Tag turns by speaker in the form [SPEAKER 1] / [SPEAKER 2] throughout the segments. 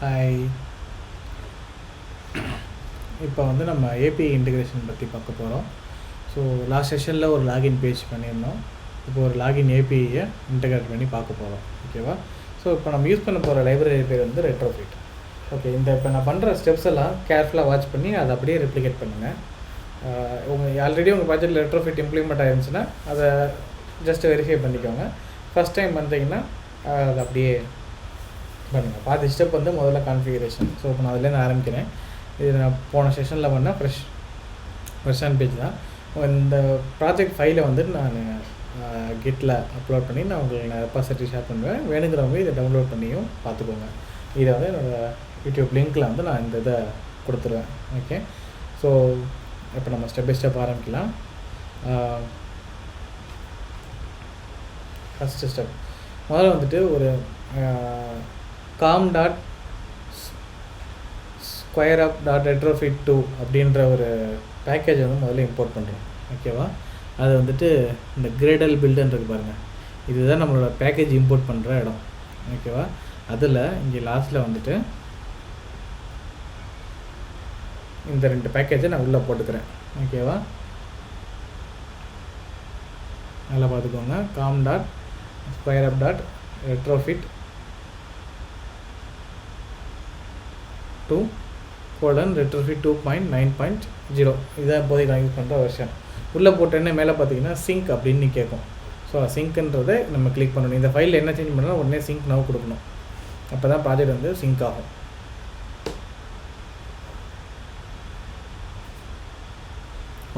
[SPEAKER 1] Hi. இப்போ வந்து நம்ம ஏபிஐ இன்டகிரேஷன் பற்றி பார்க்க போகிறோம். ஸோ லாஸ்ட் செஷனில் ஒரு லாகின் பேஜ் பண்ணியிருந்தோம். இப்போ ஒரு லாகின் ஏபிஐயை இன்டகிரேட் பண்ணி பார்க்க போகிறோம். ஓகேவா? ஸோ இப்போ நம்ம யூஸ் பண்ண போகிற லைப்ரரி பேர் வந்து ரெட்ரோஃபிட். ஓகே, இந்த இப்போ நான் பண்ணுற ஸ்டெப்ஸ் எல்லாம் கேர்ஃபுல்லாக வாட்ச் பண்ணி அதை அப்படியே ரெப்ளிகேட் பண்ணுங்கள். ஆல்ரெடி உங்கள் ப்ராஜெக்ட்டில் ரெட்ரோஃபிட் இம்ப்ளிமெண்ட் ஆயிருந்துச்சுன்னா அதை ஜஸ்ட் வெரிஃபை பண்ணிக்கோங்க. ஃபஸ்ட் டைம் பண்ணுறீங்கன்னா அதை அப்படியே பண்ணுங்கள். பாதி ஸ்டெப் வந்து முதல்ல கான்ஃபிகரேஷன். ஸோ இப்போ நான் அதுலேருந்து ஆரம்பிக்கிறேன். இது நான் போன செஷனில் பண்ண ஃப்ரெஷ் பேஜ் தான். இந்த ப்ராஜெக்ட் ஃபைலை வந்து நான் கிட்டில் அப்லோட் பண்ணி நான் உங்களுக்கு ரெபாசிட்டரி ஷேர் பண்ணுவேன். வேணுங்கிறவங்க இதை டவுன்லோட் பண்ணியும் பார்த்துக்கோங்க. இதை வந்து என்னோடய யூடியூப் லிங்க்கில் வந்து நான் இந்த இதை கொடுத்துருவேன். ஓகே, ஸோ இப்போ நம்ம ஸ்டெப் பை ஸ்டெப் ஆரம்பிக்கலாம். ஃபஸ்ட்டு ஸ்டெப் முதல்ல வந்துட்டு ஒரு com.squareup.retrofit2 அப்படின்ற ஒரு பேக்கேஜை வந்து முதல்ல இம்போர்ட் பண்ணுறோம். ஓகேவா? அது வந்துட்டு இந்த கிரேடல் பில்டுன்றது பாருங்கள், இதுதான் நம்மளோட பேக்கேஜ் இம்போர்ட் பண்ணுற இடம். ஓகேவா? அதில் இங்கே லாஸ்ட்டில் வந்துட்டு இந்த 2 பேக்கேஜை நான் உள்ளே போட்டுக்கிறேன். ஓகேவா? நல்லா பார்த்துக்கோங்க. com.squareup.retrofit2:retrofit 2.9.0 இதான் இப்போதைக்கு நான் யூஸ் பண்ணுற வெர்ஷன். உள்ளே போட்டேன்னே மேலே பார்த்தீங்கன்னா சிங்க் அப்படின்னு கேட்கும். ஸோ சிங்க்ன்றதை நம்ம கிளிக் பண்ணணும். இந்த ஃபைலில் என்ன சேஞ்ச் பண்ணாலும் உடனே சிங்க் நவ் கொடுக்கணும். அப்போ தான் ப்ராஜெக்ட் வந்து சிங்க் ஆகும்.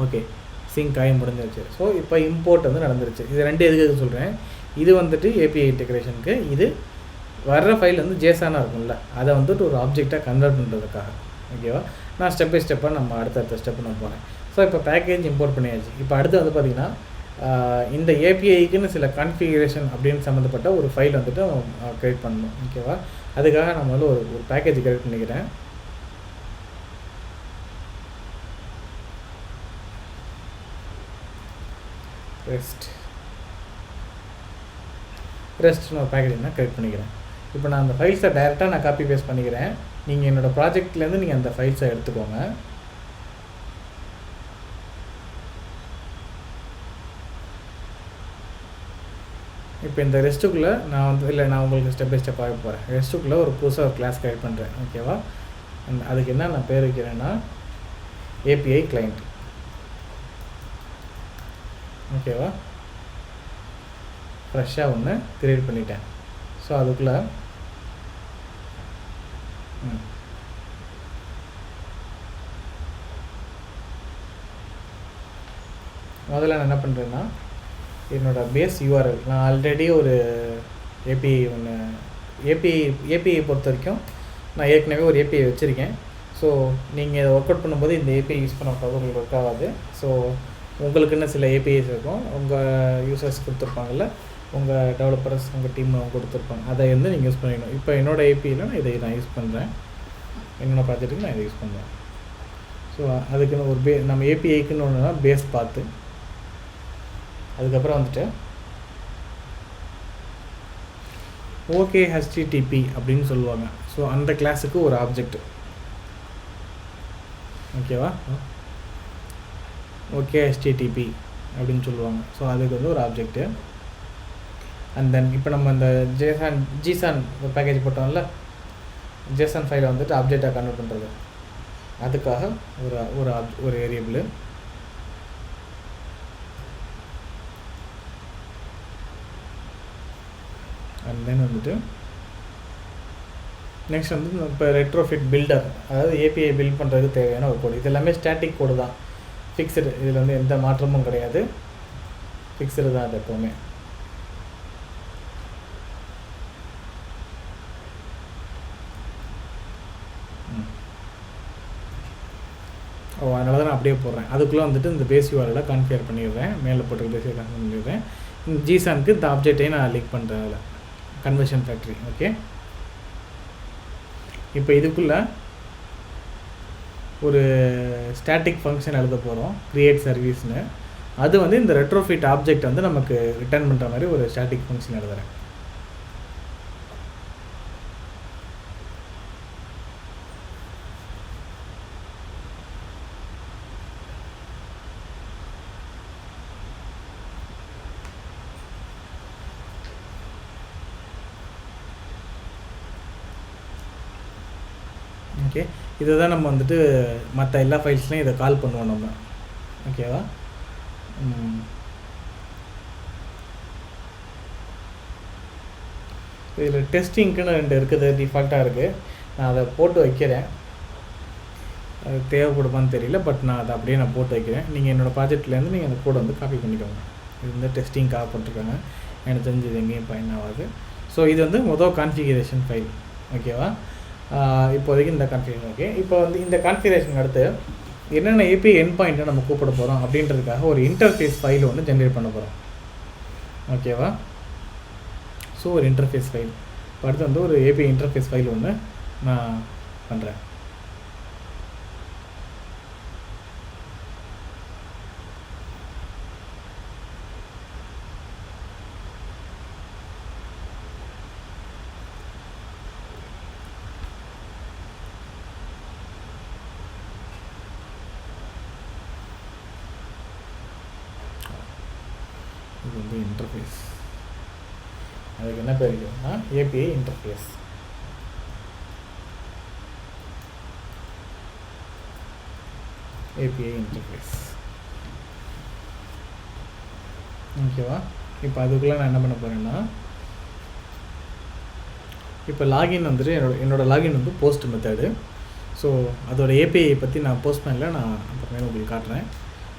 [SPEAKER 1] ஓகே, சிங்க் ஆகி முடிஞ்சிருச்சு. ஸோ இப்போ இம்போர்ட் வந்து நடந்துருச்சு. இது 2 எதுக்கு சொல்கிறேன். இது வந்துட்டு ஏபிஐ இன்டகிரேஷனுக்கு, இது வர்ற ஃபைல் வந்து ஜேசானாக இருக்கும்ல, அதை வந்துட்டு ஒரு ஆப்ஜெக்டாக கன்வெர்ட் பண்ணுறதுக்காக. ஓகேவா? நான் ஸ்டெப் பை ஸ்டெப்பாக நம்ம அடுத்த ஸ்டெப் நான் போகிறேன். ஸோ இப்போ பேக்கேஜ் இம்போர்ட் பண்ணியாச்சு. இப்போ அடுத்து வந்து பார்த்திங்கன்னா இந்த ஏபிஐக்குன்னு சில கான்ஃபிகரேஷன் அப்படின்னு சம்மந்தப்பட்ட ஒரு ஃபைல் வந்துட்டு க்ரியேட் பண்ணணும். ஓகேவா? அதுக்காக நான் வந்து ஒரு பேக்கேஜ் க்ரியேட் பண்ணிக்கிறேன். ரெஸ்ட்னு ஒரு பேக்கேஜ் நான் க்ரியேட் பண்ணிக்கிறேன். இப்போ நான் அந்த ஃபைல்ஸை டைரெக்டாக நான் காப்பி பேஸ்ட் பண்ணிக்கிறேன். நீங்கள் என்னோடய ப்ராஜெக்ட்லேருந்து நீங்கள் அந்த ஃபைல்ஸை எடுத்துக்கோங்க. இப்போ இந்த ரெஸ்ட்டுக்குள்ளே நான் வந்து நான் உங்களுக்கு ஸ்டெப் பை ஸ்டெப் ஆக போகிறேன். ரெஸ்ட்டுக்குள்ளே ஒரு புதுசாக ஒரு கிளாஸ் க்ரியேட் பண்ணுறேன். ஓகேவா? அதுக்கு என்ன நான் பேர் வைக்கிறேன்னா ஏபிஐ கிளைண்ட். ஓகேவா? ஃப்ரெஷ்ஷாக ஒன்று க்ரியேட் பண்ணிட்டேன். ஸோ அதுக்குள்ளே முதல்ல நான் என்ன பண்ணுறேன்னா என்னோடய பேஸ் யூஆர்எல், நான் ஆல்ரெடி ஒரு ஏபிஐ பொறுத்த வரைக்கும் நான் ஏற்கனவே ஒரு ஏபிஐ வச்சுருக்கேன். ஸோ நீங்கள் இதை ஒர்க் அவுட் பண்ணும்போது இந்த ஏபிஐ யூஸ் பண்ணக்கூடாது, உங்களுக்கு ஒர்க் ஆகாது. ஸோ உங்களுக்குன்னு சில ஏபிஐஸ் இருக்கும், உங்கள் யூசர்ஸ் கொடுத்துருப்பாங்கல்ல, உங்கள் டெவலப்பர்ஸ் உங்கள் டீம் அவங்க கொடுத்துருப்பாங்க, அதை வந்து நீங்கள் யூஸ் பண்ணிக்கணும். இப்போ என்னோடய ஏபிஐயில் நான் யூஸ் பண்ணுறேன். என்னோடய ப்ராஜெக்ட்டுக்கு நான் இதை யூஸ் பண்ணுறேன். ஸோ அதுக்குன்னு ஒரு நம்ம ஏபிஐக்குன்னு ஒன்றுனா பேஸ் பார்த்து, அதுக்கப்புறம் வந்துட்டு ஓகே ஹெச்டிடிபி அப்படின்னு சொல்லுவாங்க. ஸோ அந்த கிளாஸுக்கு ஒரு ஆப்ஜெக்ட். ஓகேவா? ஓகே ஹெச்டிடிபி அப்படின்னு சொல்லுவாங்க. ஸோ அதுக்கு வந்து ஒரு ஆப்ஜெக்ட்டு. அண்ட் தென் இப்போ நம்ம அந்த ஜிசான் ஒரு பேக்கேஜ் போட்டோம்ல, ஜேசன் ஃபைலை வந்துட்டு ஆப்ஜெக்டாக கன்வெர்ட் பண்ணுறது, அதுக்காக ஒரு வேரியபிள். அண்ட் தென் வந்துட்டு நெக்ஸ்ட் வந்து இப்போ ரெட்ரோஃபிட் பில்டர், அதாவது ஏபிஐ பில்ட் பண்ணுறதுக்கு தேவையான ஒரு கோடு. இது எல்லாமே ஸ்டாட்டிக் கோடு தான், ஃபிக்ஸ்டு. இதில் வந்து எந்த மாற்றமும் கிடையாது, ஃபிக்ஸ்டு தான் அது எப்போவுமே. அதனால தான் நான் அப்படியே போடுறேன். அதுக்குள்ளே வந்துட்டு இந்த பேஸ் யூஆர்எல் கான்ஃபிகர் பண்ணிடுறேன். மேலே போட்டு பேஸ் கான்ஃபிகர் பண்ணிடுறேன். இந்த ஜிசானுக்கு இந்த ஆப்ஜெக்டையும் நான் லிங்க் பண்ணுறேன் அதில், கன்வர்ஷன் ஃபேக்ட்ரி. ஓகே, இப்போ இதுக்குள்ளே ஒரு ஸ்டாட்டிக் ஃபங்க்ஷன் எழுத போகிறோம், க்ரியேட் சர்வீஸ்னு. அது வந்து இந்த ரெட்ரோஃபிட் ஆப்ஜெக்ட் வந்து நமக்கு ரிட்டர்ன் பண்ணுற மாதிரி ஒரு ஸ்டாட்டிக் ஃபங்க்ஷன் எழுதுகிறேன். ஓகே, இதை தான் நம்ம வந்துட்டு மற்ற எல்லா ஃபைல்ஸ்லையும் இதை கால் பண்ணுவோம் நம்ம. ஓகேவா? இதில் டெஸ்டிங்க்குன்னு 2 இருக்குது, டிஃபால்ட்டாக இருக்குது. நான் அதை போட்டு வைக்கிறேன். அது தேவைப்படுமான்னு தெரியல, பட் நான் அதை அப்படியே நான் போட்டு வைக்கிறேன். நீங்கள் என்னோடய ப்ராஜெக்ட்லேருந்து நீங்கள் அந்த கோடை வந்து காப்பி பண்ணிக்கோங்க. இது வந்து டெஸ்டிங்காக போட்டிருக்காங்க, எனக்கு தெரிஞ்சு இது எங்கேயும் பயன் ஆகாது. ஸோ இது வந்து மொதல் கான்ஃபிகரேஷன் ஃபைல். ஓகேவா? இப்போதைக்கு இந்த கான்ஃபிகரேஷன் ஓகே. இப்போ வந்து இந்த கான்ஃபிகரேஷன் அடுத்து என்னென்ன ஏபிஐ எண்ட் பாயிண்ட்டை நம்ம கூப்பிட போகிறோம் அப்படின்றதுக்காக ஒரு இன்டர்ஃபேஸ் ஃபைல் ஒன்று ஜென்ரேட் பண்ண போகிறோம். ஓகேவா? ஸோ ஒரு இன்டர்ஃபேஸ் ஃபைல். இப்போ அடுத்து வந்து ஒரு ஏபிஐ இன்டர்ஃபேஸ் ஃபைல் ஒன்று நான் பண்ணுறேன். இது வந்து இன்டர்ஃபேஸ், அதுக்கு என்ன பேர் இருக்குன்னா ஏபிஐ இன்டர்ஃபேஸ். API interface. ஓகேவா? இப்போ அதுக்குள்ளே நான் என்ன பண்ண போகிறேன்னா, இப்போ லாகின் வந்துட்டு என்னோடய லாகின் வந்து போஸ்ட் மெத்தடு. ஸோ அதோடய ஏபிஐ பற்றி நான் போஸ்ட்மேனில் நான் அப்புறமே உங்களுக்கு காட்டுறேன்.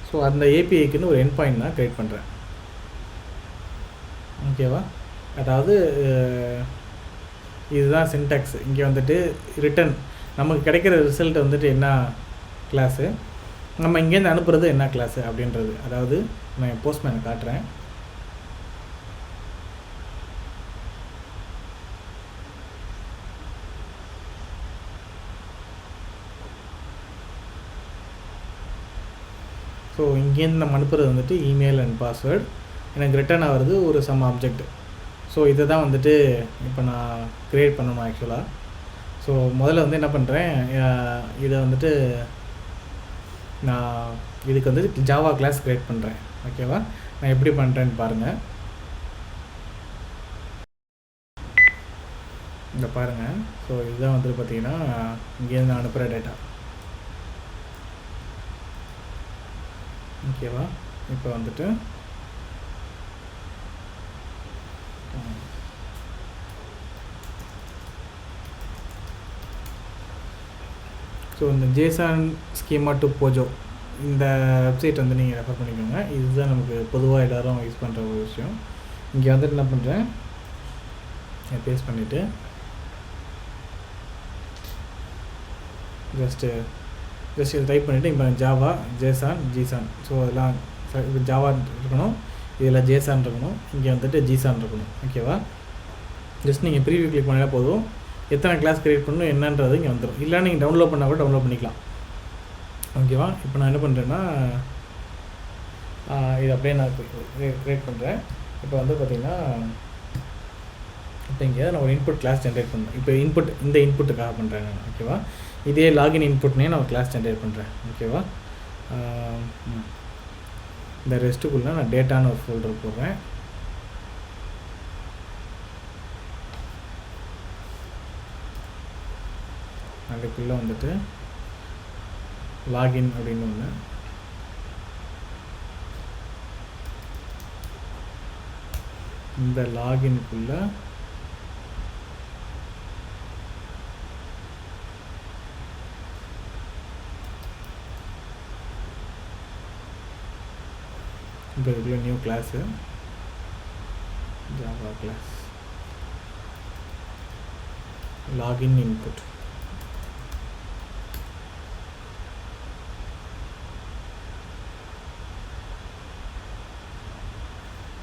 [SPEAKER 1] ஸோ அந்த ஏபிஐக்குன்னு ஒரு எண்ட் பாயிண்ட் நான் க்ரியேட் பண்ணுறேன். ஓகேவா? அதாவது இதுதான் சின்டாக்ஸ். இங்கே வந்துட்டு ரிட்டன் நமக்கு கிடைக்கிற ரிசல்ட் வந்துட்டு என்ன கிளாஸு, நம்ம இங்கேருந்து அனுப்புகிறது என்ன கிளாஸு அப்படின்றது. அதாவது நான் என் போஸ்ட்மேனை காட்டுறேன். ஸோ இங்கேருந்து நம்ம அனுப்புகிறது வந்துட்டு இமெயில் அண்ட் பாஸ்வேர்டு. எனக்கு ரிட்டர்ன் ஆகிறது ஒரு சம் ஆப்ஜெக்ட். ஸோ இதை தான் வந்துட்டு இப்போ நான் க்ரியேட் பண்ணணும் ஆக்சுவலாக. ஸோ முதல்ல வந்து என்ன பண்ணுறேன், இதை வந்துட்டு நான் இதுக்கு வந்து ஜாவா கிளாஸ் க்ரியேட் பண்ணுறேன். ஓகேவா? நான் எப்படி பண்ணுறேன்னு பாருங்கள். இங்கே பாருங்கள். ஸோ இதுதான் வந்துட்டு பார்த்தீங்கன்னா இங்கேருந்து நான் அனுப்புகிற டேட்டா. ஓகேவா? இப்போ வந்துட்டு ஸோ இந்த ஜேசான் ஸ்கீமா டு போஜோ இந்த வெப்சைட் வந்து நீங்கள் ரெஃபர் பண்ணிக்கோங்க. இதுதான் நமக்கு பொதுவாக எல்லோரும் யூஸ் பண்ணுற ஒரு விஷயம். இங்கே வந்துட்டு என்ன பண்ணுறேன், பேஸ்ட் பண்ணிவிட்டு ஜஸ்ட்டு இதை டைப் பண்ணிவிட்டு இப்போ ஜாவா ஜேசான் ஜிசான். ஸோ அதெல்லாம் இப்போ ஜாவா இருக்கணும், இதில் ஜேசான் இருக்கணும், இங்கே வந்துட்டு ஜிசான் இருக்கணும். ஓகேவா? ஜஸ்ட் நீங்கள் ப்ரீவியூ கிளிக் பண்ணால் போதும், எத்தனை கிளாஸ் க்ரியேட் பண்ணணும் என்னன்றது இங்கே வந்துடும். இல்லை நீங்கள் டவுன்லோட் பண்ணால் கூட டவுன்லோட் பண்ணிக்கலாம். ஓகேவா? இப்போ நான் என்ன பண்ணுறேன்னா இது அப்படியே நான் க்ரியேட் பண்ணுறேன். இப்போ வந்து பார்த்திங்கன்னா இப்போ இங்கே நான் ஒரு இன்புட் கிளாஸ் ஜென்ரேட் பண்ணுறேன். இப்போ இந்த இன்புட்டுக்காக பண்ணுறேன் நான். ஓகேவா? இதே லாகின் இன்புட்னே நான் ஒரு கிளாஸ் ஜென்ரேட் பண்ணுறேன். ஓகேவா? இந்த ரெஸ்ட்டுக்குள்ளே நான் டேட்டான்னு ஒரு ஃபோல்டர் போடுறேன். அதுக்குள்ளே வந்துட்டு லாகின் அப்படின்னு ஒன்று, இந்த லாகின்குள்ளே இப்போ இதுக்குள்ள new class Java class login input.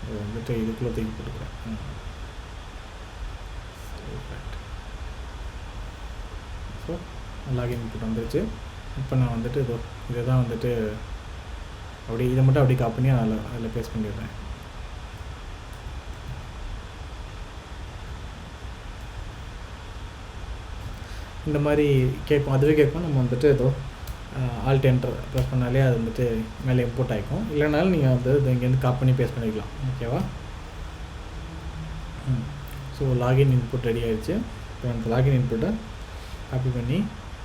[SPEAKER 1] இது வந்துட்டு இதுக்குள்ளே தூக்கி போட்டுக்கிறேன். ஸோ லாகின் இன்புட் வந்துருச்சு. இப்போ நான் வந்துட்டு இதை தான் வந்துட்டு அப்படி இதை மட்டும் அப்படி காப்பி பண்ணி அதில் பேஸ்ட் பண்ணிடுறேன். இந்த மாதிரி கேட்கும், அதுவே கேட்கும். நம்ம வந்துட்டு ஏதோ ஆல்ட் என்டர் ப்ரெஸ் பண்ணாலே அது வந்துட்டு மேலே இம்போர்ட் ஆகிக்கும். இல்லைனாலும் நீங்கள் வந்து இங்கேருந்து காப்பி பண்ணி பேஸ்ட் பண்ணிக்கலாம். ஓகேவா? ஸோ லாகின் இன்புட் ரெடி ஆகிடுச்சு. இப்போ எனக்கு லாகின் இன்புட்டை காப்பி பண்ணி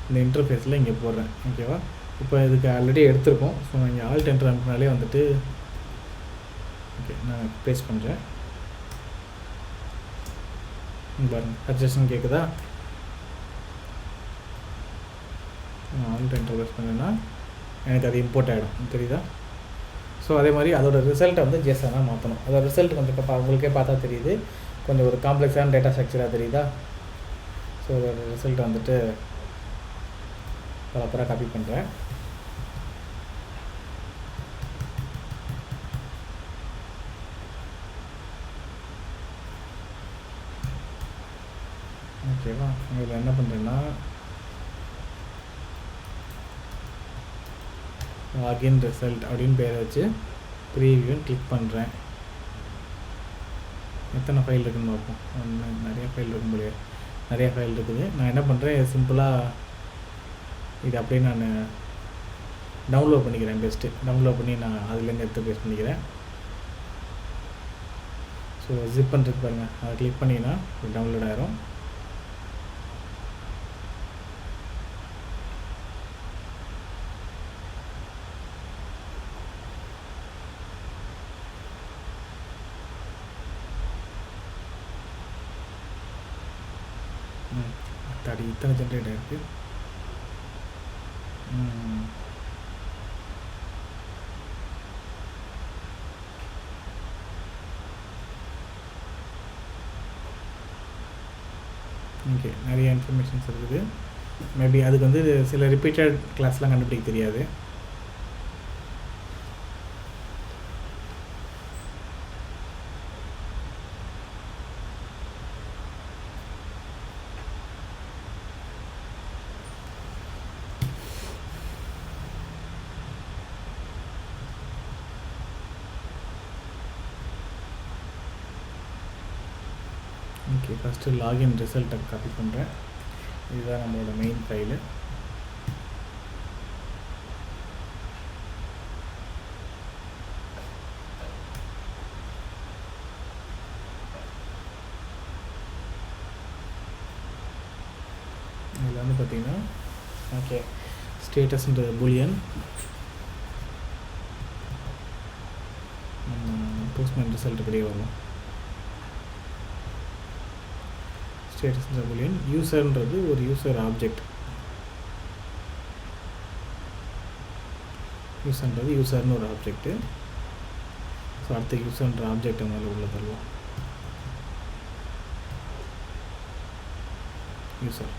[SPEAKER 1] இந்த இன்டர்ஃபேஸில் இங்கே போடுறேன். ஓகேவா? இப்போ இதுக்கு ஆல்ரெடி எடுத்திருக்கோம். ஸோ நான் இங்கே ஆல்ட் என்டர் அனுப்பினாலே வந்துட்டு ஓகே நான் பேஸ்ட் பண்ணுறேன். பாருங்கள் சஜஷன் கேட்குதா? ஆல்ட் என்டர் ப்ரெஸ் பண்ணேன்னா எனக்கு அது இம்போர்ட் ஆகிடும், தெரியுதா? ஸோ அதே மாதிரி அதோட ரிசல்ட்டை வந்து ஜேசனாக மாற்றணும். அதோட ரிசல்ட் கொஞ்சம் உங்களுக்கே பார்த்தா தெரியுது, கொஞ்சம் ஒரு காம்ப்ளெக்ஸான டேட்டா ஸ்ட்ரக்சராக தெரியுதா? ஸோ அதோட ரிசல்ட்டை வந்துட்டு ப்ராப்பராக காப்பி பண்ணுறேன். ஓகேவா? இதில் என்ன பண்ணுறேன்னா லாகின் ரிசல்ட் அப்படின்னு பேரை வச்சு ப்ரீவியூன்னு கிளிக் பண்ணுறேன். எத்தனை ஃபைல் இருக்குதுன்னு பார்ப்போம். நிறைய ஃபைல் இருக்கும் போது, நிறைய ஃபைல் இருக்குது. நான் என்ன பண்ணுறேன், சிம்பிளாக இது அப்படியே நான் டவுன்லோட் பண்ணிக்கிறேன். பெஸ்ட்டு டவுன்லோட் பண்ணி நான் அதுலேருந்து எடுத்து பேஸ்ட் பண்ணிக்கிறேன். ஸோ ஜிப் பண்ணுறதுக்கு பாருங்கள், அதை கிளிக் பண்ணிங்கன்னா டவுன்லோட் ஆயிரும். தாடி இத்தனை ஜென்ரேட் ஆகிருக்கு. ஓகே, நிறைய இன்ஃபர்மேஷன்ஸ் இருக்குது. மேபி அதுக்கு வந்து சில ரிப்பீட்டட் கிளாஸ்லாம் கண்டுபிடிக்க தெரியாது. ஓகே, ஃபஸ்ட்டு லாகின் ரிசல்ட்டை காப்பி பண்ணுறேன். இதுதான் நம்மளோட மெயின் ஃபைலு. இதில் வந்து பார்த்திங்கன்னா ஓகே ஸ்டேட்டஸ்ன்றது பூலியன், போஸ்ட்மேன் ரிசல்ட் அப்படியே வரும். ஸ்டேட்டஸ்ன்ற பூலியன், யூசர்ன்றது ஒரு யூசர் ஆப்ஜெக்ட். யூசர்ன்றது யூசர்னு ஒரு ஆப்ஜெக்ட்டு. ஸோ அடுத்த யூசர்ன்ற ஆப்ஜெக்ட் மேலே உள்ள தருவோம். யூசர்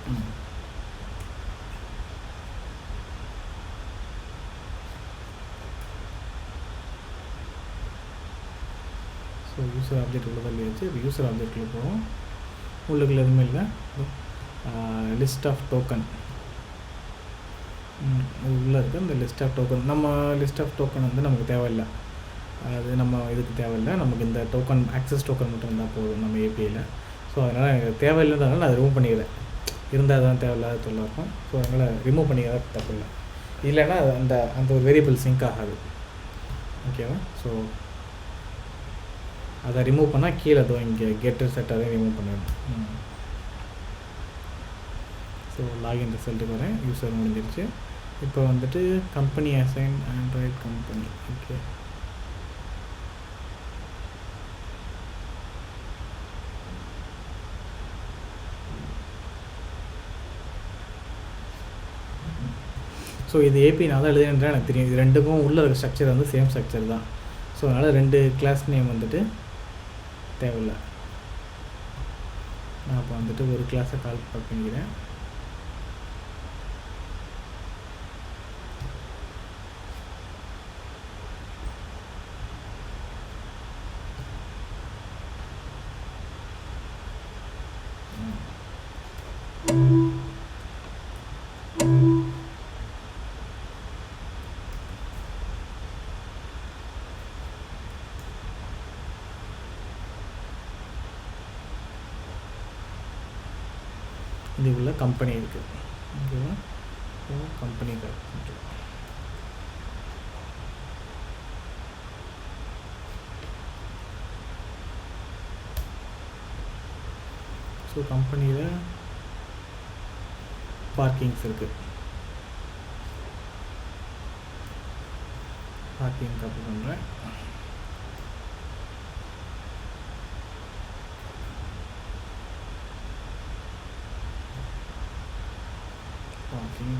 [SPEAKER 1] ஸோ யூசர் ஆப்ஜெக்ட் உள்ள தள்ளியாச்சு. இப்போ யூசர் ஆப்ஜெக்டில் போவோம். உள்ளுக்குள்ள எதுவுமே இல்லை. லிஸ்ட் ஆஃப் டோக்கன் உள்ளே இருக்குது. அந்த லிஸ்ட் ஆஃப் டோக்கன், நம்ம லிஸ்ட் ஆஃப் டோக்கன் வந்து நமக்கு தேவையில்லை. அது நம்ம இதுக்கு தேவையில்லை. நமக்கு இந்த டோக்கன் ஆக்சஸ் டோக்கன் மட்டும் இருந்தால் போதும் நம்ம ஏபிஐயில். ஸோ அதனால் எனக்கு தேவையில்லைன்றதுனால நான் ரிமூவ் பண்ணிக்கிறேன். இருந்தால் தான் தேவையில்லாத தொல்லை இருக்கும். ஸோ அதனால் ரிமூவ் பண்ணிக்கிறதா தப்பு இல்லை. இல்லைன்னா அந்த அந்த ஒரு வேரியபிள் சிங்க் ஆகாது. ஓகேவா? ஸோ அதை ரிமூவ் பண்ணால் கீழே தோ இங்கே கெட்டர் செட்டாகவே ரிமூவ் பண்ணிடணும். ஸோ லாகின் ரிசல்ட்டுக்கு வரேன். யூசர் முடிஞ்சிருச்சு. இப்போ வந்துட்டு company assign Android company. Okay, so இது ஏபி நான் தான் எழுதுன்றேன் எனக்கு தெரியும். இது ரெண்டுக்கும் உள்ள இருக்க ஸ்ட்ரக்சர் வந்து சேம் ஸ்ட்ரக்சர் தான். ஸோ அதனால் ரெண்டு கிளாஸ் நேம் வந்துட்டு தேவையில்லை. நான் இப்போ வந்துட்டு ஒரு கிளாஸை கால் பண்ணிக்கிறேன். இது உள்ள கம்பெனி இருக்குது. ஓகேவா? ஸோ கம்பெனி தான். ஸோ கம்பெனியில் பார்க்கிங்ஸ் இருக்குது. பார்க்கிங் காப்பி பண்ணுறேன். பார்க்கிங்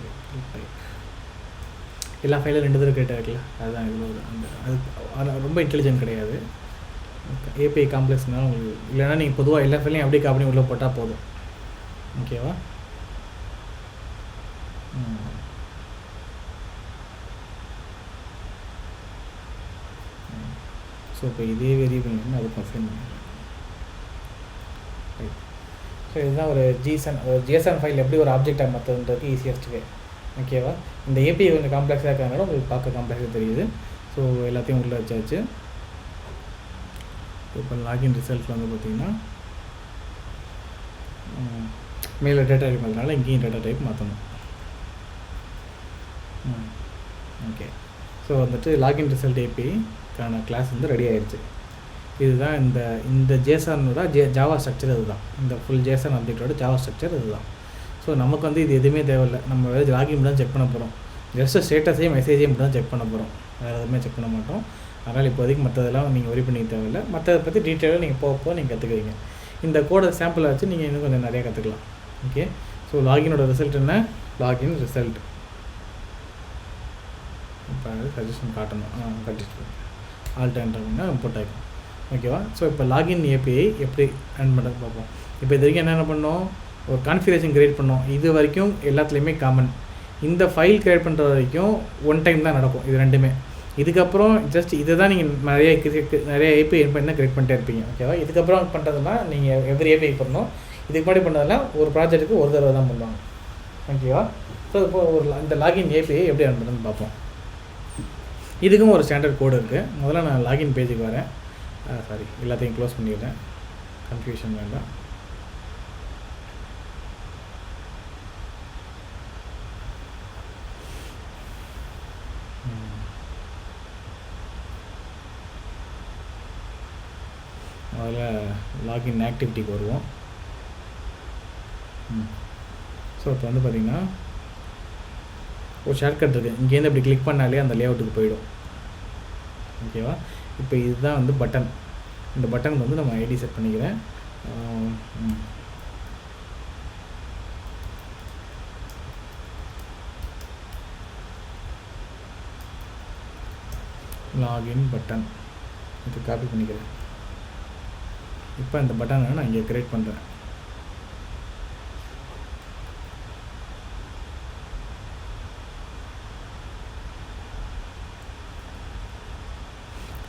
[SPEAKER 1] டைப் எல்லா ஃபைலும் 2 தடவை கிரியேட் ஆகிருக்குல்ல, அதுதான் இவ்வளோ அது ரொம்ப இன்டெலிஜென்ட் கிடையாது. ஏபிஐ காம்ப்ளெக்ஸ்னால் உங்களுக்கு இல்லைன்னா நீங்கள் பொதுவாக எல்லா ஃபைலையும் அப்படியே காப்பி உள்ளே போட்டால் போதும். ஓகேவா? ஸோ இப்போ இதே வேரியபிள் அது கன்ஃபைன் பண்ணிடுறேன். ரைட். ஸோ இதுதான் ஒரு ஜேசன் ஃபைல் எப்படி ஒரு ஆப்ஜெக்டாக மாற்றுறதுன்றது ஈஸியஸ்ட் வே. ஓகேவா? இந்த ஏபிஐ கொஞ்சம் காம்ப்ளெக்ஸாக இருக்கிறதுனால உங்களுக்கு பார்க்க காம்ப்ளெக்ஸாக தெரியுது. ஸோ எல்லாத்தையும் உள்ளே வச்சாச்சு. இப்போ லாகின் ரிசல்ட்டில் வந்து பார்த்திங்கன்னா மேலே டேட்டா டைப் மாற்றினால இங்கேயும் டேட்டா டைப் மாற்றணும். ஓகே. ஸோ வந்துட்டு லாகின் ரிசல்ட் ஏபிஐக்கான கிளாஸ் வந்து ரெடி ஆயிடுச்சு. இதுதான் இந்த ஜேசனோட ஜாவா ஸ்ட்ரக்சர். இதுதான் இந்த ஃபுல் ஜேசன் ஆப்ஜெக்டோட ஜாவா ஸ்ட்ரக்சர். இதுதான். ஸோ நமக்கு வந்து இது எதுவுமே தேவையில்லை. நம்ம வேறு லாகின் மட்டும் தான் செக் பண்ண போகிறோம். ஜஸ்ட்டு ஸ்டேட்டஸையும் மெசேஜையும் மட்டும் தான் செக் பண்ண போகிறோம். வேறு எதுவுமே செக் பண்ண மாட்டோம். அதனால் இப்போதைக்கு மற்றதெல்லாம் நீங்கள் ஒரி பண்ணிக்க தேவையில்லை. மற்றதை பற்றி டீட்டெயிலாக நீங்கள் போக நீங்கள் கற்றுக்குவீங்க. இந்த கோடை சாம்பிளை வச்சு நீங்கள் இன்னும் கொஞ்சம் நிறையா கற்றுக்கலாம். ஓகே. ஸோ லாகினோட ரிசல்ட் என்ன? Login result. இப்போ சஜஷன் காட்டணும். கட்டிட்டு ஆல்டர்னேட்டிவ்னா இம்போர்ட் ஆகிடும். ஓகேவா? ஸோ இப்போ லாகின் ஏபிஐ எப்படி ரன் பண்ணுறது பார்ப்போம். இப்போ இது வரைக்கும் என்னென்ன பண்ணோம்? ஒரு கான்ஃபிகரேஷன் க்ரியேட் பண்ணோம். இது வரைக்கும் எல்லாத்துலேயுமே காமன். இந்த ஃபைல் க்ரியேட் பண்ணுற வரைக்கும் ஒன் டைம் தான் நடக்கும் இது ரெண்டுமே. இதுக்கப்புறம் ஜஸ்ட் இதை தான் நீங்கள் நிறைய ஏபிஐ என்ன க்ரியேட் பண்ணிட்டே இருப்பீங்க. ஓகேவா? இதுக்கப்புறம் பண்ணுறதுனா நீங்கள் எவ்ரி ஏபிஐ பண்ணணும். இதுக்கு முன்னாடி பண்ணதெல்லாம் ஒரு ப்ராஜெக்ட்டுக்கு ஒரு தடவை தான் பண்ணுவாங்க. ஓகேவா? ஸோ இப்போ இந்த லாகின் ஏபிஐ எப்படி ரன் பண்ணுறதுன்னு பார்ப்போம். இதுக்கும் ஒரு ஸ்டாண்டர்ட் கோடு இருக்குது. முதல்ல நான் லாகின் பேஜுக்கு வரேன். சாரி, எல்லாத்தையும் க்ளோஸ் பண்ணிடுறேன். கன்ஃபியூஷன் வேண்டாம். முதல்ல லாகின் ஆக்டிவிட்டிக்கு வருவோம். ஸோ இப்போ வந்து பார்த்திங்கன்னா ஒரு ஷார்ட்கட் இருக்குது. இங்கேருந்து இப்படி கிளிக் பண்ணாலே அந்த லேஅவுட்டுக்கு போயிடும். ஓகேவா? இப்போ இதுதான் வந்து பட்டன். இந்த பட்டனுக்கு வந்து நம்ம ஐடி செட் பண்ணிக்கிறேன். லாகின் பட்டன் இது காப்பி பண்ணிக்கிறேன். இப்போ இந்த பட்டனை நான் இங்கே கிரியேட் பண்ணுறேன்.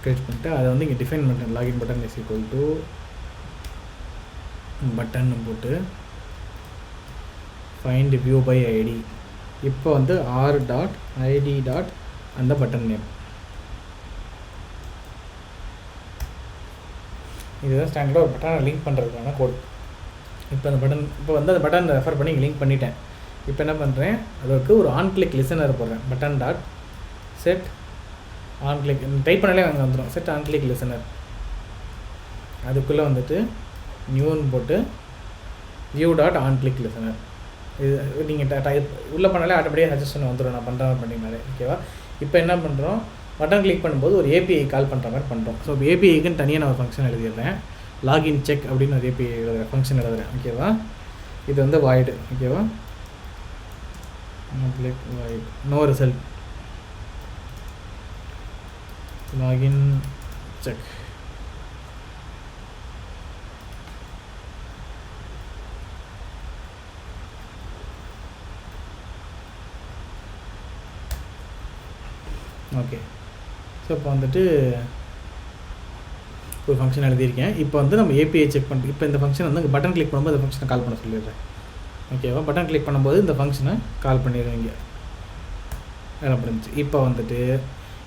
[SPEAKER 1] கிரியேட் பண்ணிட்டு அதை வந்து இங்கே டிஃபைன் பண்ணுறேன். Login button is equal to button போட்டு ஃபைண்ட் வியூ பை ஐடி. இப்போ வந்து r.id. அந்த பட்டன் நேம். இதுதான் ஸ்டாண்டர்டாக ஒரு பட்டனை லிங்க் பண்ணுறதுக்கான கோட். இப்போ அந்த பட்டன் ரெஃபர் பண்ணி இங்கே லிங்க் பண்ணிட்டேன். இப்போ என்ன பண்ணுறேன்? அதற்கு ஒரு ஆன் கிளிக் லிசனர் போடுறேன். Button dot set on click type பண்ணாலே அங்கே வந்துடும். Set on click listener. அதுக்குள்ளே வந்துட்டு நியூன்னு போட்டு view.on click listener. இது நீங்கள் டைப் உள்ளே பண்ணாலே ஆட்டோமேட்டிக்காக சஜஷன் வந்துடும். நான் பண்ணுற மாதிரி பண்ணிங்கனாலே. ஓகேவா? இப்போ என்ன பண்ணுறோம்? பட்டன் கிளிக் பண்ணும்போது ஒரு ஏபிஐ கால் பண்ணுற மாதிரி பண்ணுறோம். ஸோ இப்போ ஏபிஐக்குன்னு தனியாக நான் ஒரு ஃபங்க்ஷன் எழுதிடுறேன். லாகின் செக் அப்படின்னு ஒரு ஏபிஐ எழுதுகிறேன், ஃபங்க்ஷன் எழுதுகிறேன். ஓகேவா? இது வந்து வாய்டு. ஓகேவா? Void no result login check. Okay. So இப்போ வந்துட்டு ஒரு ஃபங்க்ஷன் எழுதியிருக்கேன். இப்போ வந்து நம்ம ஏபிஐ செக் பண்ணி இப்போ இந்த ஃபங்க்ஷன் வந்து பட்டன் கிளிக் பண்ணும்போது இந்த ஃபங்க்ஷனை கால் பண்ண சொல்லிடுறேன். ஓகேவா? பட்டன் கிளிக் பண்ணும்போது இந்த ஃபங்க்ஷனை கால் பண்ணிடுவீங்க. வேலை முடிஞ்சிச்சு. இப்போ வந்துட்டு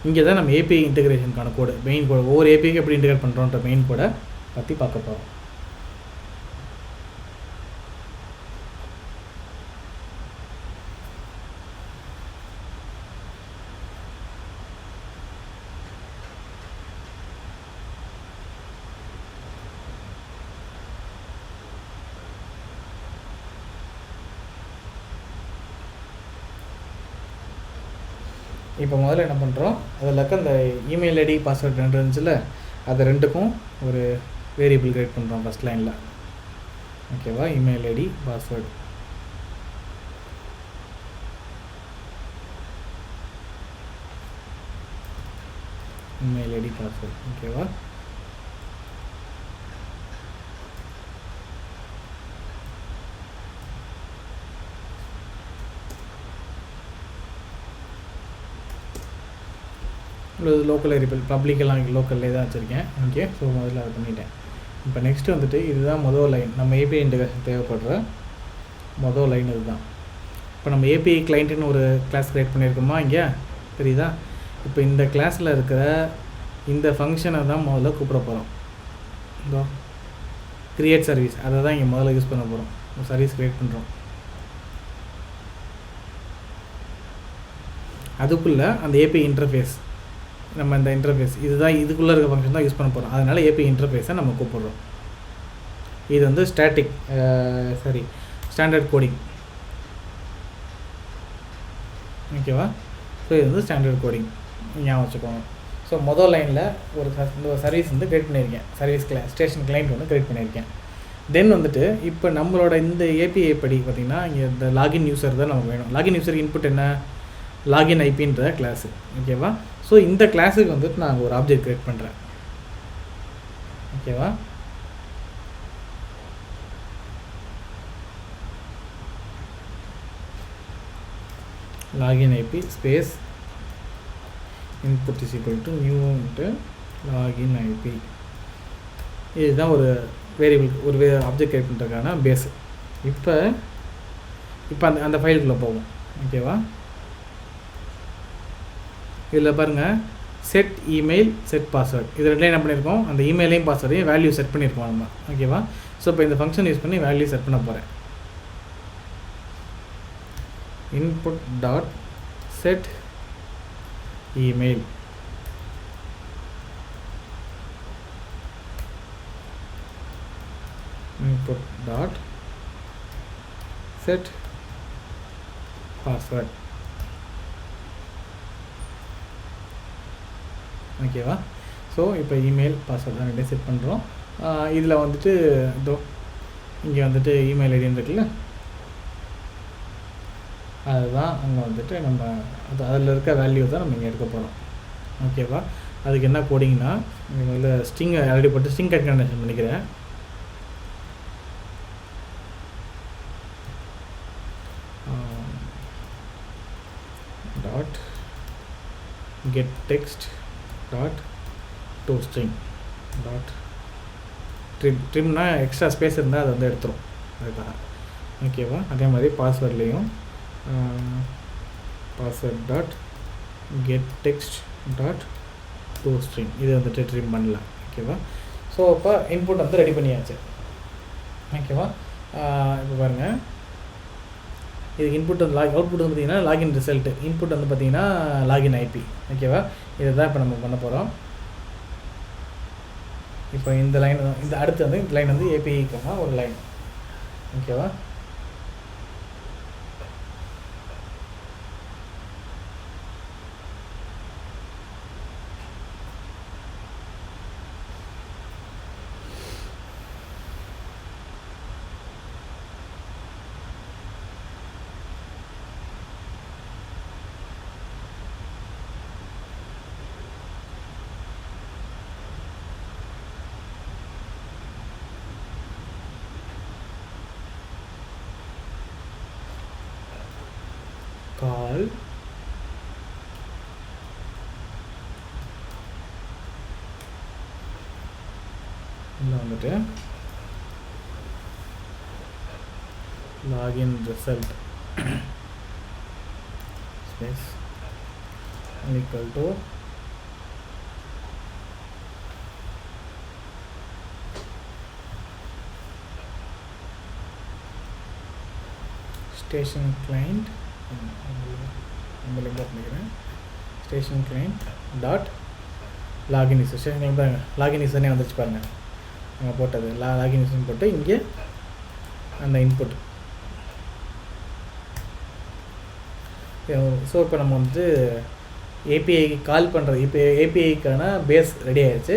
[SPEAKER 1] இங்கே தான் நம்ம ஏபிஐ இன்டெகிரேஷனுக்கான கோடு, மெயின் கோடு. ஒவ்வொரு ஏபிஐக்கு எப்படி இன்டெகிரேட் பண்ணுறோன்ற மெயின் கோடை பற்றி பார்க்க போகிறோம். இப்போ முதல்ல என்ன பண்ணுறோம், அதில் இருக்க அந்த இமெயில் ஐடி பாஸ்வேர்டு 2 இருந்துச்சுல்ல, அது 2க்கும் ஒரு வேரியபிள் கிரியேட் பண்ணுறோம் ஃபஸ்ட் லைனில். ஓகேவா, email ID password. Email ID password. ஓகேவா, லோக்கல் வேரியபிள், பப்ளிக்கெல்லாம் லோக்கல்லே தான் வச்சுருக்கேன். ஓகே, ஸோ முதல்ல அதை பண்ணிட்டேன். இப்போ நெக்ஸ்ட்டு வந்துட்டு இதுதான் மொதல் லைன், நம்ம ஏபிஐ இன்டெகிரேஷன் தேவைப்படுற மொதல் லைன் இதுதான். இப்போ நம்ம ஏபிஐ கிளைண்ட்டுன்னு ஒரு கிளாஸ் க்ரியேட் பண்ணியிருக்கோமா இங்கே, தெரியுதா? இப்போ இந்த கிளாஸில் இருக்கிற இந்த ஃபங்க்ஷனை தான் முதல்ல கூப்பிட போகிறோம். இதோ க்ரியேட் சர்வீஸ், அதை தான் இங்கே முதல்ல யூஸ் பண்ண போகிறோம். சர்வீஸ் க்ரியேட் பண்ணுறோம். அதுக்குள்ளே அந்த ஏபிஐ இன்டர்ஃபேஸ், நம்ம இந்த இன்டர்ஃபேஸ் இதுதான், இதுக்குள்ளே இருக்க ஃபங்க்ஷன் தான் யூஸ் பண்ண போகிறோம். அதனால் ஏபிஐ இன்டர்ஃபேஸை நம்ம கூப்பிட்றோம். இது வந்து ஸ்டாண்டர்ட் கோடிங். ஓகேவா, ஸோ இது வந்து ஸ்டாண்டர்ட் கோடிங் ஞாபகம் வச்சுக்கோங்க. ஸோ மொதல் லைனில் ஒரு சர்வீஸ் வந்து க்ரியேட் பண்ணியிருக்கேன், சர்வீஸ் ஸ்டேஷன் கிளைண்ட் ஒன்று க்ரியேட் பண்ணியிருக்கேன். தென் வந்துட்டு இப்போ நம்மளோட இந்த ஏபிஐ படி பார்த்திங்கன்னா இங்கே இந்த லாகின் யூசர் தான் நமக்கு வேணும். லாகின் யூசருக்கு இன்புட் என்ன, லாகின் ஐபின்ற கிளாஸு. ஓகேவா, ஸோ இந்த கிளாஸுக்கு வந்துட்டு நான் ஒரு ஆப்ஜெக்ட் க்ரியேட் பண்ணுறேன். ஓகேவா, login IP space input is equal to new login IP. இதுதான் ஒரு வேரியபிள், ஒரு ஆப்ஜெக்ட் க்ரியேட் பண்ணுறதுக்கான பேஸு. இப்போ அந்த ஃபைலுக்குள்ளே போவோம். ஓகேவா, இதில் பாருங்கள், செட் இமெயில், செட் பாஸ்வேர்டு, இது ரெண்டுலேயும் என்ன பண்ணியிருக்கோம், அந்த இமெயிலையும் பாஸ்வேர்டையும் வேல்யூ செட் பண்ணியிருக்கோம் நம்ம. ஓகேவா, ஸோ இப்போ இந்த ஃபங்க்ஷன் யூஸ் பண்ணி வேல்யூ செட் பண்ண போகிறேன். input dot set email, input dot set password. ஓகேவா, ஸோ இப்போ இமெயில் பாஸ்வேர்ட் தான் ரெண்டே செட் பண்ணுறோம். இதில் வந்துட்டு இதோ இங்கே வந்துட்டு இமெயில் ஐடின்னு இருக்குல்ல, அதுதான் அங்கே வந்துட்டு நம்ம அதில் இருக்க வேல்யூ தான் நம்ம இங்கே எடுக்க போகிறோம். ஓகேவா, அதுக்கு என்ன கோடிங்னா, இதில் ஸ்ட்ரிங் ஆல்ரெடி போட்டு ஸ்ட்ரிங் கன்கேட்டனேஷன் பண்ணிக்கிறேன். Dot get text dot to string dot ட்ரிம்னா எக்ஸ்ட்ரா ஸ்பேஸ் இருந்தால் அதை வந்து எடுத்துரும், அதுக்காக. ஓகேவா, அதே மாதிரி பாஸ்வேர்ட்லேயும் password dot get text dot to string, இது வந்துட்டு ட்ரிம் பண்ணலாம். ஓகேவா, ஸோ இப்போ இன்புட் வந்து ரெடி பண்ணியாச்சு. ஓகேவா, இப்போ பாருங்கள், இதுக்கு இன்புட் வந்து அவுட்புட் வந்து பார்த்திங்கன்னா லாகின் ரிசல்ட்டு, இன்புட் வந்து பார்த்திங்கன்னா லாகின் ஐபி. ஓகேவா, இதை தான் இப்போ நம்ம பண்ண போகிறோம். இப்போ இந்த லைன், இந்த அடுத்து வந்து இந்த லைன் வந்து ஏபிஐக்கான ஒரு லைன். ஓகேவா, கால் இதில் வந்துட்டு login result space equal to station client, பண்ணிக்கிறேன் station client dot login user. Station பாருங்க, லாகின் யூசர்னே வந்துச்சு பாருங்கள், நம்ம போட்டது லாகின் யூசர்னு போட்டு இங்கே அந்த இன்புட். ஸோ இப்போ நம்ம வந்து ஏபிஐக்கு கால் பண்ணுறது. இப்போ ஏபிஐக்கான பேஸ் ரெடி ஆயிடுச்சு.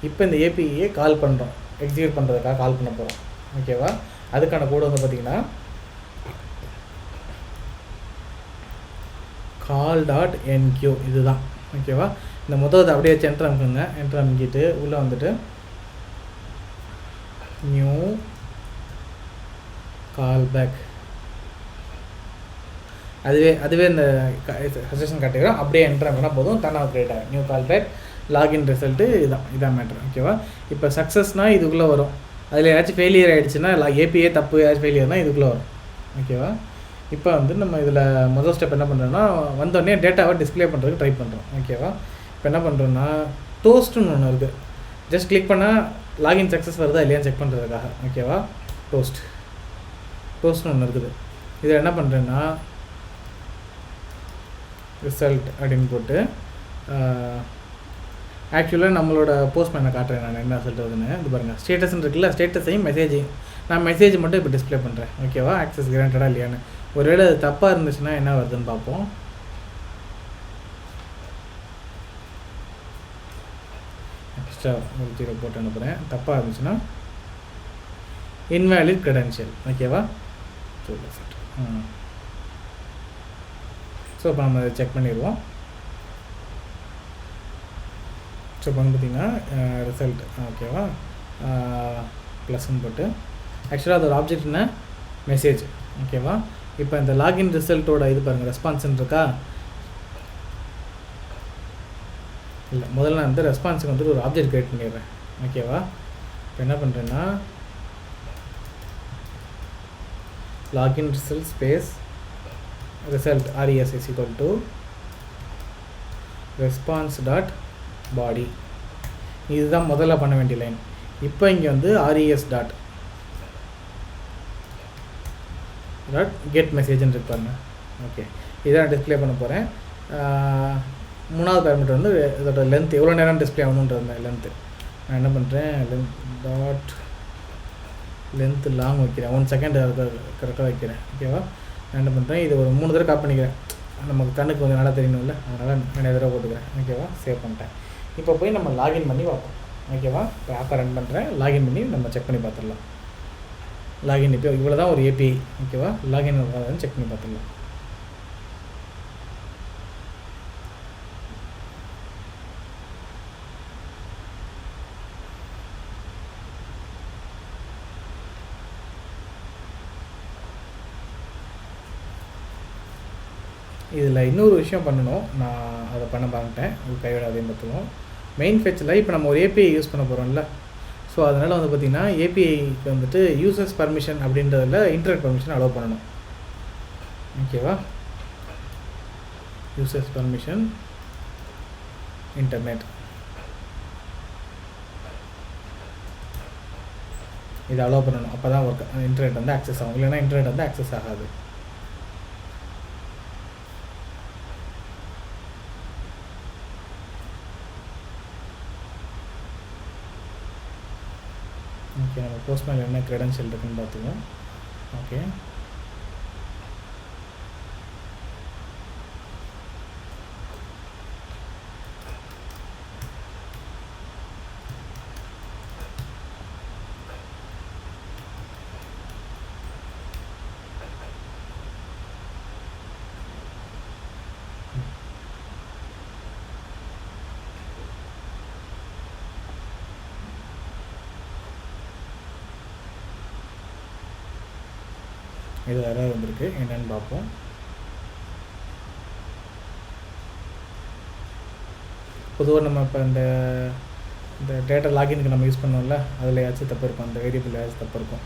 [SPEAKER 1] இப்போ இந்த ஏபிஐயை கால் பண்ணுறோம், எக்ஸிக்யூட் பண்ணுறதுக்காக கால் பண்ண போகிறோம். ஓகேவா? அதுக்கான கோடு வந்து பார்த்திங்கன்னா call.enq இதுதான். ஓகேவா? இந்த முதல்ல அப்படியே வச்சு என்ட்ரு அமுக்குங்க. என்ட்ரு அமுக்கிட்டு உள்ளே வந்துட்டு நியூ கால் பேக், அதுவே இந்த சஜஷன் காட்டுகிறோம். அப்படியே என்ட்ரு அமுக்கினா போதும், தானாக கிரியேட் ஆகும். New call back login result இதான் மேட்ரு. ஓகேவா? இப்போ சக்ஸஸ்னால் இதுக்குள்ளே வரும். அதில் ஏதாச்சும் ஃபெயிலியர் ஆகிடுச்சுன்னா ஏபிஏ தப்பு ஏதாச்சும் ஃபெயிலியர்னால் இதுக்குள்ளே வரும். ஓகேவா? இப்போ வந்து நம்ம இதில் முதல் ஸ்டெப் என்ன பண்ணுறோன்னா, வந்தோடனே டேட்டாவை டிஸ்பிளே பண்ணுறதுக்கு ட்ரை பண்ணுறோம். ஓகேவா? இப்போ என்ன பண்ணுறோன்னா டோஸ்ட்டுன்னு ஒன்று இருக்குது. ஜஸ்ட் கிளிக் பண்ணால் லாகின் சக்ஸஸ் வருதா இல்லையான்னு செக் பண்ணுறதுக்காக. ஓகேவா? டோஸ்ட்னு ஒன்று இருக்குது. இதில் என்ன பண்ணுறேன்னா ரிசல்ட் அப்படின்னு போட்டு ஆக்சுவலாக நம்மளோட போஸ்ட்மேனை காட்டுறேன் நான் என்ன ரிசல்ட் வருதுன்னு. இது பாருங்கள், ஸ்டேட்டஸ்ன்னு இருக்குல்ல, ஸ்டேட்டஸையும் மெசேஜையும் நான் மெசேஜ் மட்டும் இப்போ டிஸ்பிளே பண்ணுறேன். ஓகேவா? ஆக்சஸ் கிராண்டடா இல்லையான்னு. ஒருவேளை அது தப்பாக இருந்துச்சுன்னா என்ன வருதுன்னு பார்ப்போம். எக்ஸ்ட்ரா ஒரு 0 போட்டு அனுப்புகிறேன். தப்பாக இருந்துச்சுன்னா இன்வேலிட் க்ரெடென்ஷியல். ஓகேவா? ஸோ இப்போ நம்ம செக் பண்ணிடுவோம். ஸோ இப்போ வந்து பார்த்திங்கன்னா ரிசல்ட். ஓகேவா? ப்ளஸ்ன்னு போட்டு ஆக்சுவலாக அது ஒரு ஆப்ஜெக்ட் என்ன மெசேஜ். ஓகேவா? இப்போ இந்த லாகின் ரிசல்ட்டோட இது பாருங்கள், ரெஸ்பான்ஸ்ன்னு இருக்கா இல்லை. முதல்ல நான் வந்து ரெஸ்பான்ஸுக்கு வந்துட்டு ஒரு ஆப்ஜெக்ட் க்ரியேட் பண்ணிடுறேன். ஓகேவா? இப்போ என்ன பண்ணுறேன்னா login result space result RES is equal to response dot body. இதுதான் முதல்ல பண்ண வேண்டிய லைன். இப்போ இங்கே வந்து RES டாட் கெட் மெசேஜ்னு இருப்பாருங்க. ஓகே, இதான் டிஸ்பிளே பண்ண போகிறேன். மூணாவது பேராமீட்டர் வந்து இதோட லென்த், எவ்வளோ நேரம் டிஸ்பிளே ஆகணுன்றது லென்த்து. நான் என்ன பண்ணுறேன், லென்த்து லாங் வைக்கிறேன், 1 செகண்ட் கரெக்டாக வைக்கிறேன். ஓகேவா? நான் என்ன பண்ணுறேன், இது ஒரு 3 தடவை காப்பி பண்ணிக்கிறேன். நமக்கு கண்ணுக்கு கொஞ்சம் நல்லா தெரியணும்ல, அதனால் நிறைய தடவை போட்டுக்கிறேன். ஓகேவா? சேவ் பண்ணிட்டேன். இப்போ போய் நம்ம லாகின் பண்ணி பார்ப்போம். ஓகேவா? இப்போ ஆப்பை ரன் பண்ணுறேன். லாகின் பண்ணி நம்ம செக் பண்ணி பார்த்துடலாம். லாகின் இப்போ இவ்வளோ தான் ஒரு API. ஓகேவா? லாகின் செக் பண்ணி பார்த்துடலாம். இதில் இன்னொரு விஷயம் பண்ணணும், நான் அதை பண்ண பாருட்டேன், ஒரு கையோட அதையும் பார்த்துவோம். மெயின் ஃபெச்சில் இப்போ நம்ம ஒரு API யூஸ் பண்ண போகிறோம்ல, ஸோ அதனால் வந்து பார்த்திங்கன்னா APIக்கு வந்துட்டு யூசர்ஸ் பர்மிஷன் அப்படின்றதில் இன்டர்நெட் பர்மிஷன் அலோவ் பண்ணணும். ஓகேவா? யூசர்ஸ் பர்மிஷன் இன்டர்நெட், இதை அலோவ் பண்ணணும். அப்போ தான் ஒர்க் இன்டர்நெட் வந்து ஆக்சஸ் ஆகும், இல்லைன்னா இன்டர்நெட் வந்து ஆக்சஸ் ஆகாது. ஓகே, நம்ம போஸ்ட்மேன் என்ன க்ரெடென்ஷியல் இருக்குன்னு பார்த்துக்கோம். ஓகே, இது வேறு வந்திருக்கு, என்னென்னு பார்ப்போம். பொதுவாக நம்ம இப்போ இந்த டேட்டா லாகினுக்கு நம்ம யூஸ் பண்ணோம்ல, அதில் ஏதாச்சும் தப்பு இருக்கும், அந்த வேரியபிள் ஏதாச்சும் தப்பு இருக்கும்.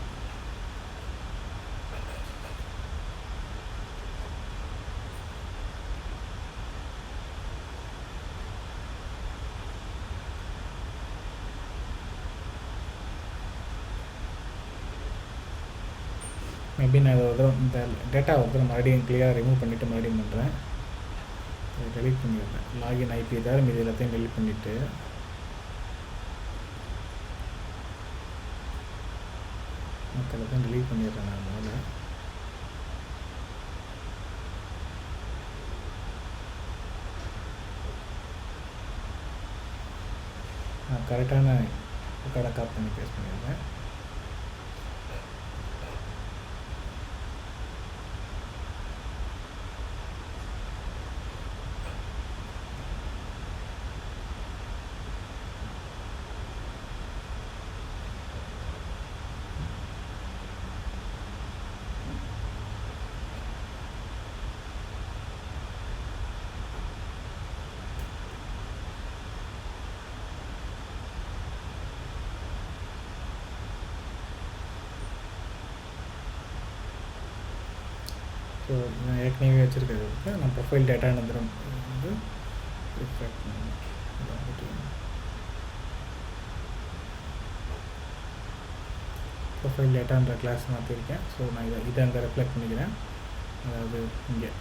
[SPEAKER 1] மேபி நான் இதை இந்த டேட்டா வந்து மறுபடியும் கிளியராக ரிமூவ் பண்ணிவிட்டு மறுபடியும் பண்ணுறேன். டெலிட் பண்ணிடுறேன். லாகின் IP தவிர மீது எல்லாத்தையும் டெலிட் பண்ணிவிட்டு மற்ற எல்லாத்தையும் டெலிட் பண்ணிடுறேன். நான் முதல்ல கரெக்டான ரெக்கார்டை காப்பி பண்ணி பேஸ்ட் பண்ணிடுறேன். ஸோ நான் ஏற்கனவே வச்சுருக்கிறது நான் ப்ரொஃபைல் டேட்டா நம்பரும் வந்து ரிஃப்ளெக்ட் வந்துட்டு ப்ரொஃபைல் டேட்டான்ற கிளாஸ் மாற்றிருக்கேன். ஸோ நான் இதை அங்கே ரிஃப்ளெக்ட் பண்ணிக்கிறேன். அதாவது இங்கே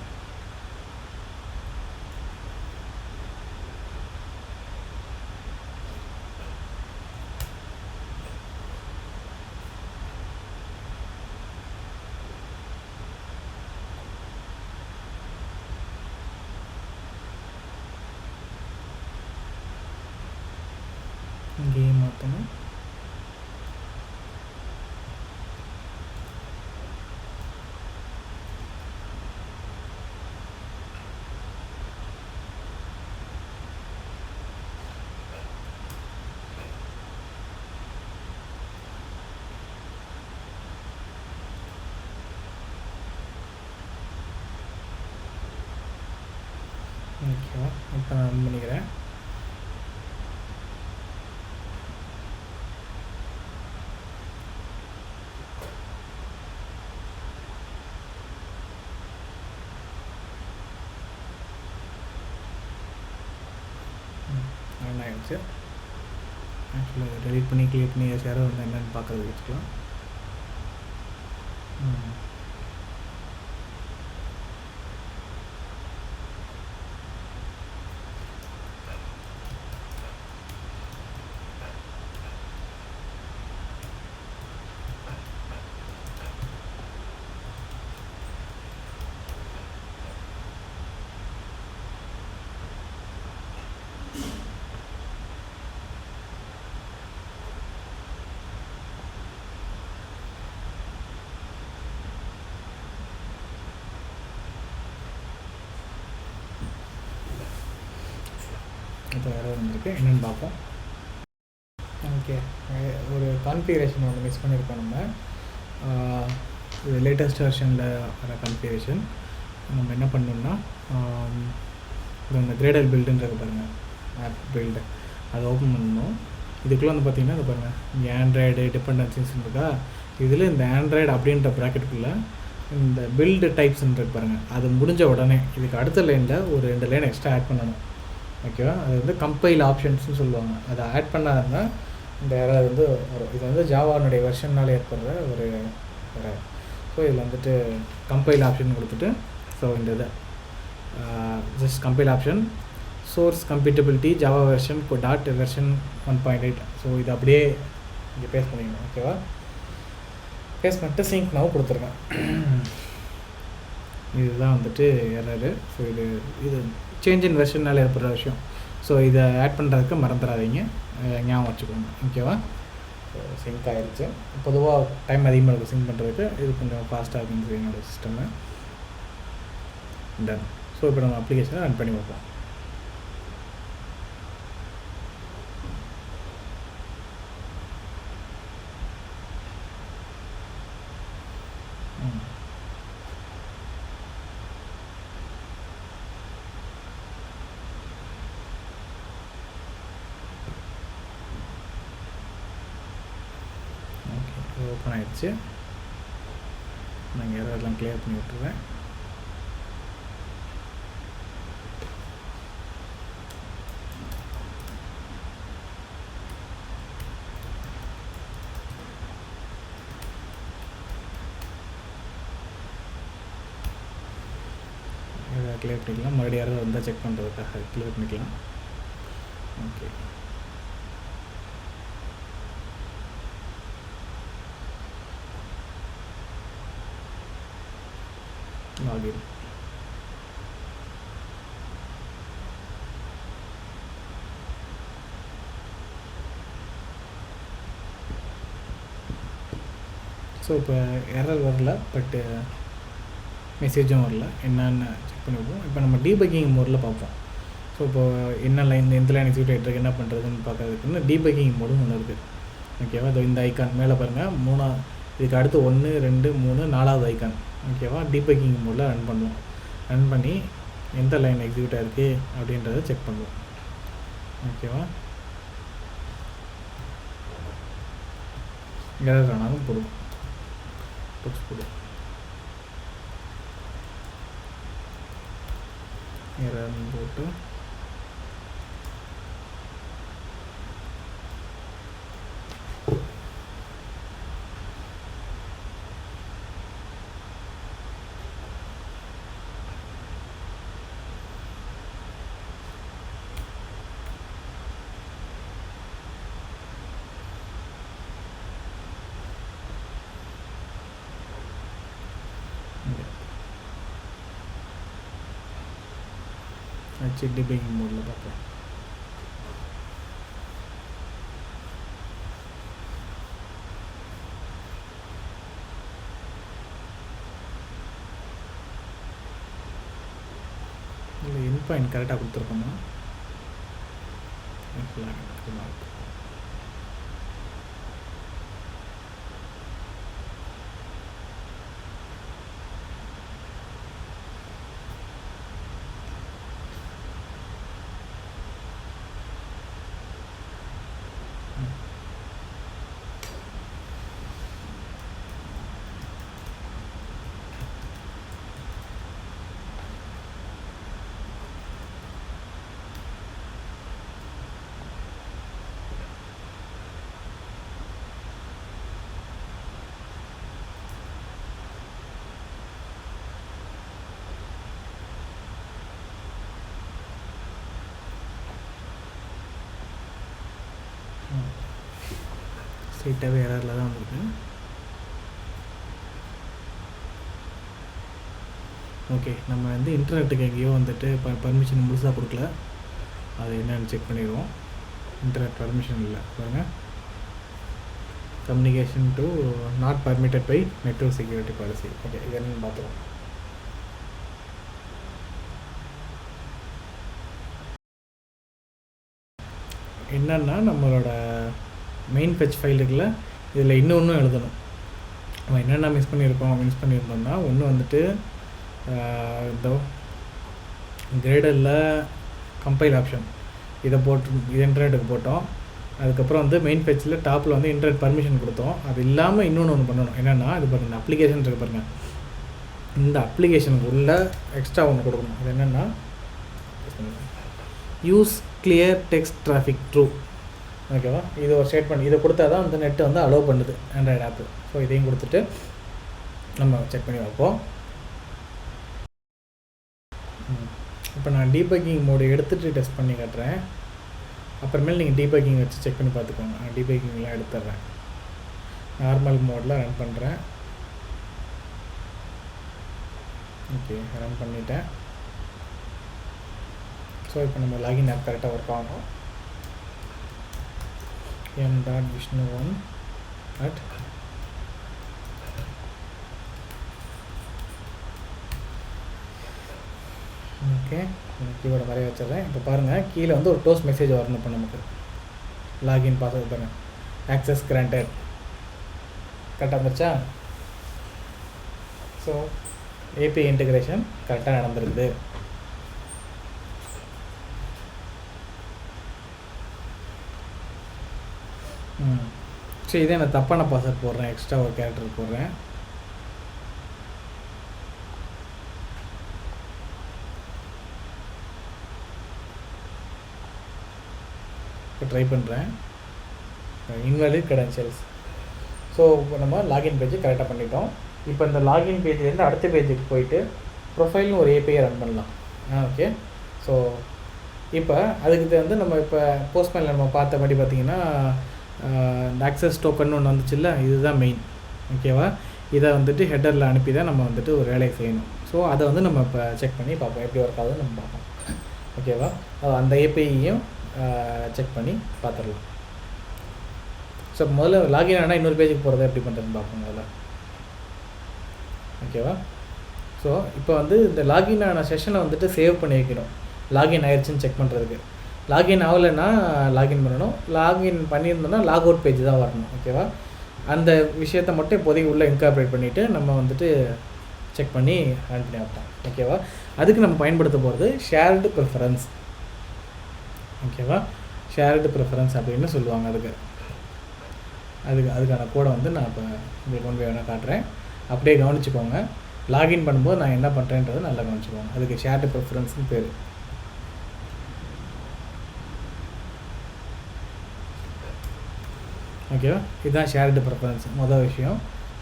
[SPEAKER 1] இங்கேயும் மாற்றணும். ஓகேவா, இப்போ நான் ரன் பண்ணிக்கிறேன். ரன் ஆகிடுச்சு. ஆக்சுவலாக டெலிட் பண்ணி கிளிக் பண்ணி யாரும் வந்து என்னென்னு பார்க்குறது வச்சுக்கலாம். இப்போ வேறு வந்துருக்கு, என்னென்னு பார்ப்போம். ஓகே, ஒரு கான்ஃபிகரேஷன் ஒன்று மிஸ் பண்ணியிருக்கோம் நம்ம. இது லேட்டஸ்ட் வெர்ஷனில் வர கான்ஃபிகரேஷன். நம்ம என்ன பண்ணோம்னா, இந்த கிரேடல் பில்டுன்றது பாருங்கள், ஆப் பில்டு, அதை ஓப்பன் பண்ணணும். இதுக்குள்ளே வந்து பார்த்திங்கன்னா அது பாருங்கள், இங்கே ஆண்ட்ராய்டு டிபெண்டன்சிஸ் இருக்கா. இதில் இந்த ஆண்ட்ராய்டு அப்படின்ற ப்ராக்கெட்டுக்குள்ளே இந்த பில்டு டைப்ஸ்ன்றது பாருங்கள், அது முடிஞ்ச உடனே இதுக்கு அடுத்த லைனில் ஒரு 2 லைன் எக்ஸ்ட்ரா ஆட் பண்ணணும். ஓகேவா, அது வந்து கம்பைல் ஆப்ஷன்ஸ்னு சொல்லுவாங்க. அதை ஆட் பண்ணாதுன்னா இந்த யாராவது வந்து வரும். இது வந்து ஜாவானுடைய வெர்ஷனால் ஏற்படுற ஒரு ஸோ இதில் வந்துட்டு கம்பைல் ஆப்ஷன் கொடுத்துட்டு, ஸோ இந்த இதை just compile option source compatibility Java version version 1.8. So இது அப்படியே இங்கே பேஸ்ட் பண்ணிக்கணும். ஓகேவா, பேஸ்ட் பண்ணிட்டு சிங்க் நவ் கொடுத்துருக்கேன். இதுதான் வந்துட்டு எரரு. ஸோ இது சேஞ்ச் இன் வெர்ஷனால் ஏற்படுற விஷயம். ஸோ இதை ஆட் பண்ணுறதுக்கு மறந்துடாதீங்க, ஞாபகம் வச்சுக்கோங்க. ஓகேவா, ஸோ சிங்க் ஆகிடுச்சு. பொதுவாக டைம் அதிகமாக இருக்குது சிங்க் பண்ணுறதுக்கு, இது கொஞ்சம் ஃபாஸ்ட்டாக இருக்குன்னு என்னோடய சிஸ்டமு. டன். ஸோ இப்போ நம்ம அப்ளிகேஷனை ரன் பண்ணி பார்ப்போம். ஓப்பன் ஆகிடுச்சு. நான் எல்லாம் கிளியர் பண்ணி விட்டுருவேன். கிளியர் பண்ணிக்கலாம். மறுபடியும் யாராவது வந்தால் செக் பண்ணுறதுக்காக கிளியர் பண்ணிக்கலாம். Okay, login. ஸோ இப்போ எரர் வரல, பட்டு மெசேஜும் வரல, என்னென்னு செக் பண்ணிப்போம். இப்போ நம்ம டீபக்கிங் மோடில் பார்ப்போம். ஸோ இப்போ என்ன லைன் எந்த லைன் எக்ஸிக்யூட் ஆகிட்டு என்ன பண்ணுறதுன்னு பார்க்கறதுக்குன்னு டீபக்கிங் மோடும் ஒன்று இருக்குது. ஓகேவா, அது இந்த ஐக்கான் மேலே பாருங்கள், இதுக்கு அடுத்து 1 2 3 4வது ஐக்கான். ஓகேவா, டீபக்கிங் மோடில் ரன் பண்ணுவோம். ரன் பண்ணி எந்த லைன் எக்ஸிக்யூட் ஆகிருக்கு அப்படின்றத செக் பண்ணுவோம். ஓகேவா, எரர் ஆனாலும் போடுவோம், போடுவோம். எரர்னு போட்டு டீபக்கிங் மோடில் பார்ப்போம். இல்லை என் பாயிண்ட் கரெக்டாக கொடுத்துருக்கோமா? ஸ்ட்ரெயிட்டாகவே எரரில் தான் இருக்குது. ஓகே, நம்ம வந்து இன்டர்நெட்டுக்கு எங்கேயோ வந்துட்டு பர்மிஷன் முழுசாக கொடுக்கல, அது என்னென்னு செக் பண்ணிடுவோம். இன்டர்நெட் பர்மிஷன் இல்லை பாருங்கள், communication to not permitted by network security policy. Okay, இது என்னென்னு பார்த்துருவோம். என்னென்னா நம்மளோட மெயின் ஃபெச் ஃபைல் இருக்குல்ல, இதில் இன்னொன்றும் எழுதணும். நம்ம என்னென்ன மிஸ் பண்ணியிருந்தோம்னா, ஒன்று வந்துட்டு இந்த கிரேடரில் கம்பைல் ஆப்ஷன் இதை இது இன்டர்நெட்டுக்கு போட்டோம். அதுக்கப்புறம் வந்து மெயின் ஃபெச்சில் டாப்பில் வந்து இன்டர்நெட் பர்மிஷன் கொடுத்தோம். அது இல்லாமல் இன்னொன்று பண்ணணும். என்னென்னா, இது பாருங்கள், இந்த அப்ளிகேஷன் இருக்குது பாருங்கள், இந்த அப்ளிகேஷனுக்கு உள்ள எக்ஸ்ட்ரா ஒன்று கொடுக்கணும். அது என்னென்னா, use clear text traffic true. ஓகேவா, இது ஒரு ஸ்டேட்மெண்ட், இதை கொடுத்தா தான் அந்த நெட்டு வந்து அலோவ் பண்ணுது ஆண்ட்ராய்டு ஆப்பு. ஸோ இதையும் கொடுத்துட்டு நம்ம செக் பண்ணி வைப்போம். இப்போ நான் டீபக்கிங் மோடு எடுத்துகிட்டு டெஸ்ட் பண்ணி காட்டுறேன். அப்புறமேல் நீங்கள் டீபக்கிங் வச்சு செக் பண்ணி பார்த்துக்கோங்க. நான் டீபக்கிங்லாம் எடுத்துட்றேன், நார்மல் மோடில் ரன் பண்ணுறேன். ஓகே, ரன் பண்ணிட்டேன். ஸோ இப்போ நம்ம லாகின் ஆப் கரெக்டாக ஒர்க் ஆகணும். m.vishnu1 at ஓகே, கீவோட மாதிரி வச்சிடுறேன். இப்போ பாருங்கள், கீழே வந்து ஒரு டோஸ்ட் மெசேஜ் வரணும். இப்போ நமக்கு லாகின் பாஸ்வேர்ட் பாருங்கள், ஆக்சஸ் கிராண்டட் கரெக்டாக வந்துருச்சா? ஸோ ஏபிஐ இன்டகிரேஷன் கரெக்டாக நடந்துருக்குது. சரி, இதே நான் தப்பான பாஸ்வேர்ட் போடுறேன், எக்ஸ்ட்ரா ஒரு கேரக்டர் போடுறேன். இப்போ ட்ரை பண்ணுறேன், இன்வாலிட் கிரெடென்ஷியல்ஸ். ஸோ நம்ம லாகின் பேஜ் கரெக்டாக பண்ணிட்டோம். இப்போ இந்த லாகின் பேஜ்லேருந்து அடுத்த பேஜுக்கு போயிட்டு ப்ரொஃபைல்னு ஒரு ஏபிஐ ரன் பண்ணலாம். ஓகே, ஸோ இப்போ அதுக்கு வந்து நம்ம இப்போ போஸ்ட்மேனில் நம்ம பார்த்தபடி பார்த்திங்கன்னா இந்த ஆக்சஸ் டோக்கன் ஒன்று வந்துச்சுல்ல, இதுதான் மெயின். ஓகேவா, இதை வந்துட்டு ஹெட்டரில் அனுப்பி தான் நம்ம வந்துட்டு ஒரு வேலையை செய்யணும். ஸோ அதை வந்து நம்ம இப்போ செக் பண்ணி பார்ப்போம், எப்படி ஒர்க் ஆகுதுன்னு நம்ம பார்ப்போம். ஓகேவா, அந்த ஏபிஐயும் செக் பண்ணி பார்த்துடலாம். ஸோ முதல்ல லாகின் ஆனால் இன்னொரு பேஜுக்கு போகிறத எப்படி பண்ணுறதுன்னு பார்ப்போம். முதல்ல ஓகேவா? ஸோ இப்போ வந்து இந்த லாகின் ஆன செஷனை வந்துட்டு சேவ் பண்ணி வைக்கணும், லாகின் ஆயிடுச்சுன்னு செக் பண்ணுறதுக்கு. லாகின் ஆகலைன்னா லாகின் பண்ணணும், லாகின் பண்ணியிருந்தோன்னா லாக் அவுட் பேஜ் தான் வரணும். ஓகேவா? அந்த விஷயத்தை மட்டும் இப்போதைக்கு உள்ளே இன்கார்பரேட் பண்ணிவிட்டு நம்ம வந்துட்டு செக் பண்ணி ரன் பண்ணி வைப்போம். ஓகேவா? அதுக்கு நம்ம பயன்படுத்த போகிறது ஷேர்டு ப்ரிஃபரன்ஸ். ஓகேவா? ஷேர்டு ப்ரிஃபரன்ஸ் அப்படின்னு சொல்லுவாங்க. அதுக்கான கோடை வந்து நான் இப்போ உங்களுக்கு கொண்டு போய் வேணால் காட்டுறேன், அப்படியே கவனிச்சுக்கோங்க. லாகின் பண்ணும்போது நான் என்ன பண்ணுறேன்றதை நல்லா கவனிச்சுக்கோங்க. அதுக்கு ஷேர்டு ப்ரிஃபரன்ஸ்னு பேர். ஓகேவா? இதுதான் ஷேர்டு ப்ரிஃபரன்ஸ் மொதல் விஷயம்.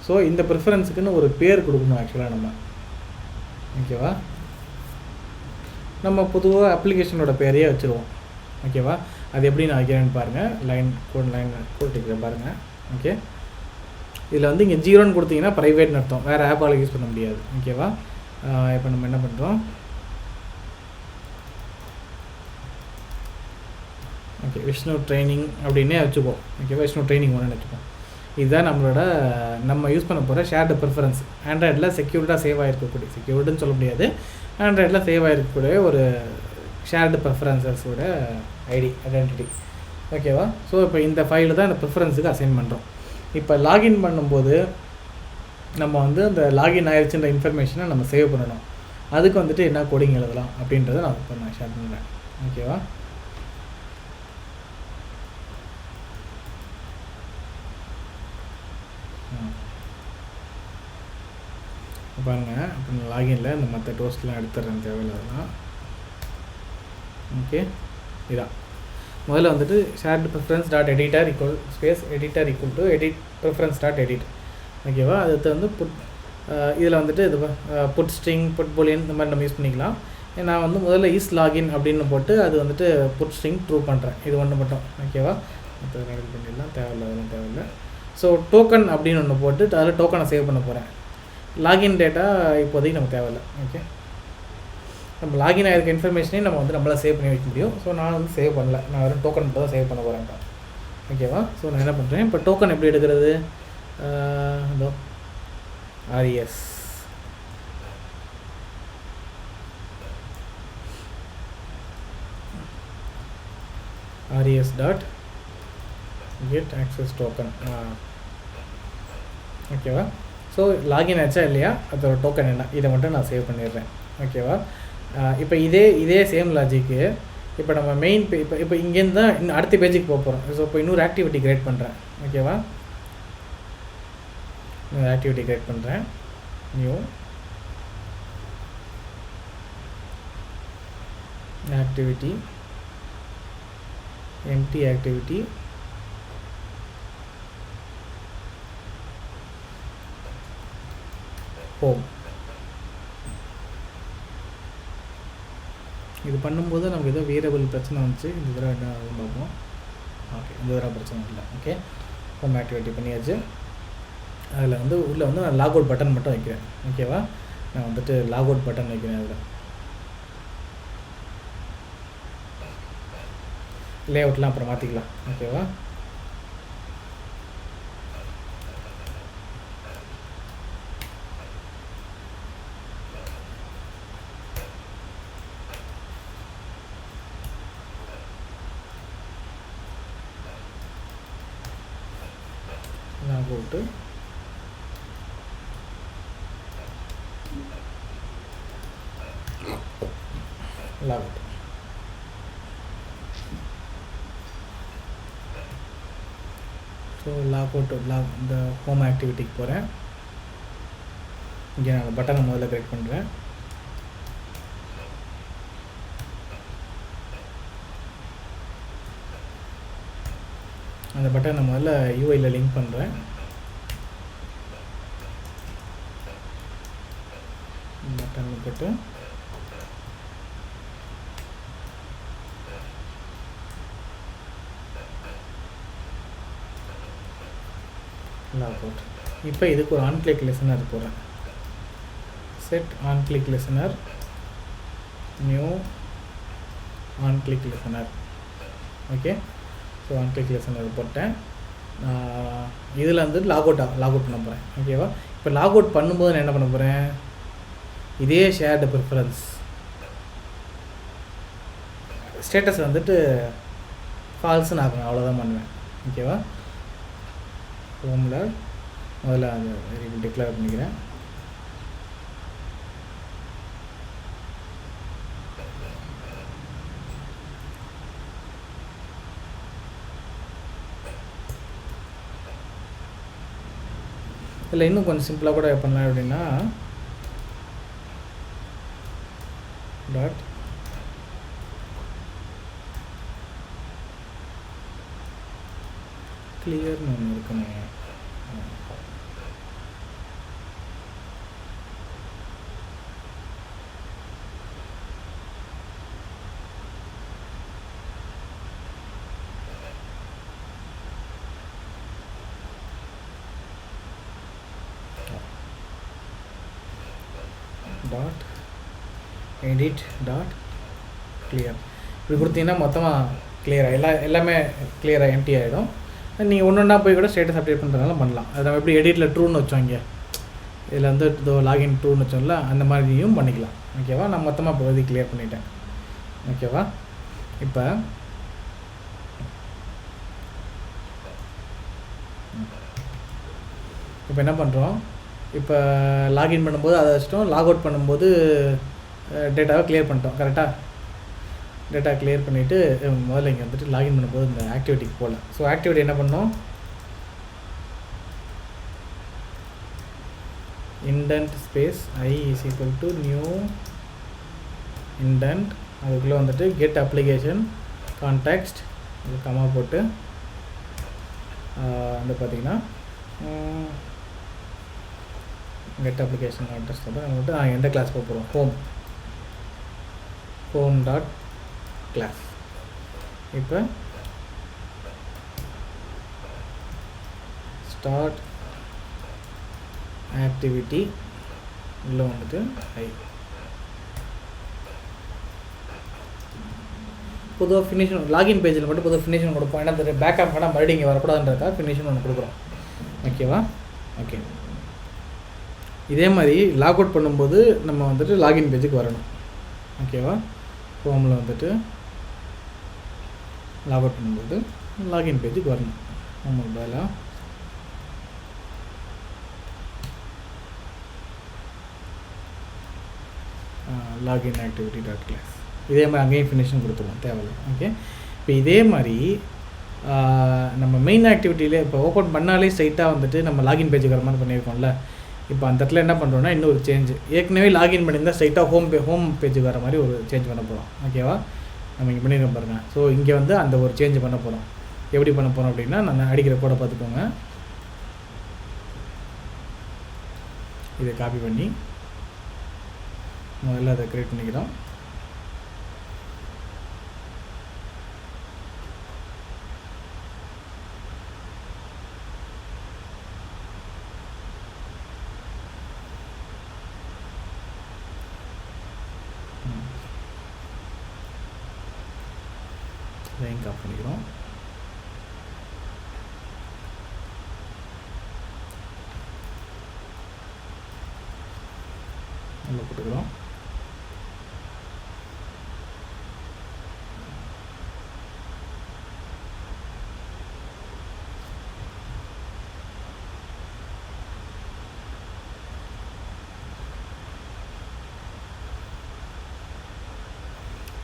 [SPEAKER 1] ஸோ இந்த ப்ரிஃபரன்ஸுக்குன்னு ஒரு பேர் கொடுக்கணும் ஆக்சுவலாக நம்ம. ஓகேவா? நம்ம பொதுவாக அப்ளிகேஷனோட பேரையே வச்சுருவோம். ஓகேவா? அது எப்படி நான் வைக்கிறேன்னு பாருங்கள். லைன் கொடுத்துக்கிறேன் பாருங்கள். ஓகே, இதில் வந்து இங்கே 0ன்னு கொடுத்தீங்கன்னா ப்ரைவேட்னு அர்த்தம், வேறு ஆப்பால் யூஸ் பண்ண முடியாது. ஓகேவா? இப்போ நம்ம என்ன பண்ணுறோம், ஓகே விஷ்ணு ட்ரைனிங் அப்படின்னே வச்சுப்போம். ஓகேவா? விஷ்ணு ட்ரைனிங் ஒன்று வச்சுப்போம். இதுதான் நம்ம யூஸ் பண்ண போகிற ஷேர்டு ப்ரிஃபரன்ஸ். ஆண்ட்ராய்டில் செக்யூர்டாக சேவ் ஆகிருக்கக்கூடிய, செக்யூர்டுன்னு சொல்ல முடியாது, ஆண்ட்ராய்டில் சேவ் ஆகிருக்கக்கூடிய ஒரு ஷேர்டு ப்ரிஃபரன்ஸஸோட ஐடென்டிட்டி. ஓகேவா? ஸோ இப்போ இந்த ஃபைல் தான் இந்த ப்ரிஃபரன்ஸுக்கு அசைன் பண்ணுறோம். இப்போ லாகின் பண்ணும்போது நம்ம வந்து அந்த லாகின் ஆயிடுச்சுன்ற இன்ஃபர்மேஷனை நம்ம சேவ் பண்ணணும். அதுக்கு வந்துட்டு என்ன கோடிங் எழுதலாம் அப்படின்றத நான் இப்போ ஷேர் பண்ணுறேன். ஓகேவா? பாருங்கள், இப்போ நான் லாகினில் இந்த மற்ற டோஸ்ட்லாம் எடுத்துடுறேன், தேவையில்லாதெல்லாம். ஓகே, இதான் முதல்ல வந்துட்டு shared preference dot editor equal space editor equal to edit preference dot edit. ஓகேவா? அடுத்து வந்து இதில் வந்துட்டு இது புட் ஸ்ட்ரிங், புட் பூலியன் இந்த மாதிரி நம்ம யூஸ் பண்ணிக்கலாம். நான் வந்து முதல்ல இஸ் லாகின் அப்படின்னு போட்டு அது வந்துட்டு புட் ஸ்ட்ரிங் ட்ரூ பண்ணுறேன், இது ஒன்று மட்டும். ஓகேவா? மற்ற ரெடி பண்ணிடலாம், தேவையில்லை. ஸோ டோக்கன் அப்படின்னு ஒன்று போட்டு அதில் டோக்கனை சேவ் பண்ண போகிறேன். லாகின் டேட்டா இப்போதைக்கு நமக்கு தேவையில்லை. ஓகே, நம்ம லாகின் ஆகிருக்க இன்ஃபர்மேஷனையும் நம்ம வந்து நம்மளால் சேவ் பண்ணி வைக்க முடியும். ஸோ நான் வந்து சேவ் பண்ணல, நான் வெறும் டோக்கன் மட்டும் தான் சேவ் பண்ண போகிறேன். ஓகேவா? ஸோ நான் என்ன பண்ணுறேன், இப்போ டோக்கன் எப்படி எடுக்கிறது, இதோ res dot get access token. ஓகேவா? ஸோ லாகின் ஆச்சா இல்லையா, அதோட டோக்கன் என்ன, இதை மட்டும் நான் சேவ் பண்ணிடுறேன். ஓகேவா? இப்போ இதே சேம் லாஜிக்கு இப்போ நம்ம மெயின் இப்போ இங்கேருந்து தான் இன்னும் அடுத்த பேஜுக்கு போக போகிறோம். ஸோ இப்போ இன்னொரு ஆக்டிவிட்டி கிரியேட் பண்ணுறேன். ஓகேவா? இன்னொரு ஆக்டிவிட்டி கிரியேட் பண்ணுறேன். New activity, empty activity, home. இது பண்ணும்போது நமக்கு ஏதோ வேரியபிள் பிரச்சனை வந்துச்சு, இந்த தடவை என்ன பார்ப்போம். ஓகே, இந்த தடவை பிரச்சனை இல்லை. ஓகே, ஹோம் ஆக்டிவிட்டி பண்ணியாச்சு. அதில் வந்து உள்ளே வந்து நான் லாக் அவுட் பட்டன் மட்டும் வைக்கிறேன். ஓகேவா? நான் வந்துட்டு லாக் அவுட் பட்டன் வைக்கிறேன். அதில் லே அவுட்லாம் அப்புறம் மாற்றிக்கலாம். ஓகேவா? Log out, log out. So log out இந்த ஹோம் ஆக்டிவிட்டிக்கு போகிறேன். இங்கே நான் பட்டனை முதல்ல கிரியேட் பண்ணுறேன். அந்த பட்டனை முதல்ல யூஐயில் லிங்க் பண்ணுறேன். பட்டன் போட்டு லாக் அவுட். இப்போ இதுக்கு ஒரு ஆன் கிளிக் லிசனர் போகிறேன். Set on click listener, new on click listener. Okay, so on click listener போட்டேன். இதில் வந்து லாக் அவுட் பண்ண போகிறேன். ஓகேவா? இப்போ லாக் அவுட் பண்ணும்போது நான் என்ன பண்ண போகிறேன், இதே ஷேர்டு ப்ரிஃபரன்ஸ் ஸ்டேட்டஸ் வந்துட்டு ஃபால்ஸ்ன்னு ஆகணும், அவ்வளோதான் பண்ணுவேன். ஓகேவா? ஹோமில் முதல்ல அது வேரியபிள் டிக்ளேர் பண்ணிக்கிறேன். இல்லை இன்னும் கொஞ்சம் சிம்பிளாக கூட பண்ணலாம். எப்படின்னா டாட் கிளியர்னு ஒன்று இருக்குங்க. டாட் எடிட் டாட் கிளியர் இப்படி கொடுத்தீங்கன்னா மொத்தமாக கிளியராக எல்லாமே கிளியராக எம்டி ஆகிடும். நீங்கள் ஒன்று ஒன்றா போய் கூட ஸ்டேட்டஸ் அப்டேட் பண்ணுறதுனால பண்ணலாம். அது நம்ம எப்படி எடிட்டில் ட்ரூன்னு வச்சோம், இங்கே இதில் வந்து இதோ லாகின் ட்ரூன்னு வச்சோம்ல, அந்த மாதிரியும் பண்ணிக்கலாம். ஓகேவா? நான் மொத்தமாக இப்போ வந்து கிளியர் பண்ணிட்டேன். ஓகேவா? இப்போ என்ன பண்ணுறோம், இப்போ லாகின் பண்ணும்போது அதை வச்சிட்டோம், லாக் அவுட் பண்ணும்போது டேட்டாவை கிளியர் பண்ணிட்டோம். கரெக்டாக டேட்டா கிளியர் பண்ணிவிட்டு முதல்ல இங்கே வந்துட்டு லாகின் பண்ணும்போது இந்த ஆக்டிவிட்டிக்கு போகல. ஸோ ஆக்டிவிட்டி என்ன பண்ணோம், indent space I is equal to new indent, அதுக்குள்ளே வந்துட்டு கெட் அப்ளிகேஷன் கான்டெக்ஸ்ட் அது கமா போட்டு வந்து பார்த்திங்கன்னா கெட் அப்ளிகேஷன் கான்டெக்ஸ்ட் வந்து நம்ம வந்துட்டு எந்த கிளாஸ் போக போகிறோம், ஹோம் டாட் கிளாஸ். இப்போ ஸ்டார்ட் ஆக்டிவிட்டி உள்ள வந்துட்டு ஐ பொதுவாக ஃபினிஷன் லாகின் பேஜில் மட்டும் பொதுவாக ஃபினிஷன் கொடுப்போம். ஏன்னா அந்த பேக்கப் பண்ணால் மறுபடியும் இங்கே வரக்கூடாதுன்றதுக்காக ஃபினிஷன் ஒன்று கொடுக்குறோம். ஓகேவா? ஓகே. இதே மாதிரி லாக் அவுட் பண்ணும்போது நம்ம வந்துட்டு லாகின் பேஜுக்கு வரணும். ஓகேவா? ஹோமில் வந்துட்டு லாக் அவுட் பண்ணும்போது லாகின் பேஜுக்கு வரணும். ஹோம் பதிலாக லாகின் ஆக்டிவிட்டி டாட் கிளாஸ். இதே மாதிரி அங்கேயும் ஃபினிஷன் கொடுத்துருவோம், தேவையில்லை. ஓகே. இப்போ இதே மாதிரி நம்ம மெயின் ஆக்டிவிட்டியிலே இப்போ ஓப்பன் பண்ணாலே ஸ்ட்ரைட்டாக வந்துட்டு நம்ம லாகின் பேஜுக்கு வர மாதிரி பண்ணியிருக்கோம்ல. இப்போ அந்த இடத்துல என்ன பண்ணுறோன்னா இன்னொரு சேஞ்சு, ஏற்கனவே லாகின் பண்ணியிருந்தால் ஸ்ட்ரைட்டாக ஹோம் பேஜுக்கு வர மாதிரி ஒரு சேஞ்ச் பண்ண போகிறோம். ஓகேவா? நம்ம இங்கே பண்ணியிருக்கோம் பாருங்கள். ஸோ இங்கே வந்து அந்த ஒரு சேஞ்சு பண்ண போகிறோம். எப்படி பண்ண போகிறோம் அப்படின்னா, நான் அடிக்கிற கோடை பார்த்துக்கோங்க. இதை காப்பி பண்ணி முதல்ல அதை க்ரியேட் பண்ணிக்கிறோம். இதையும் காப்பி பண்ணிக்கிறோம். உள்ள போட்டுக்கிறோம்.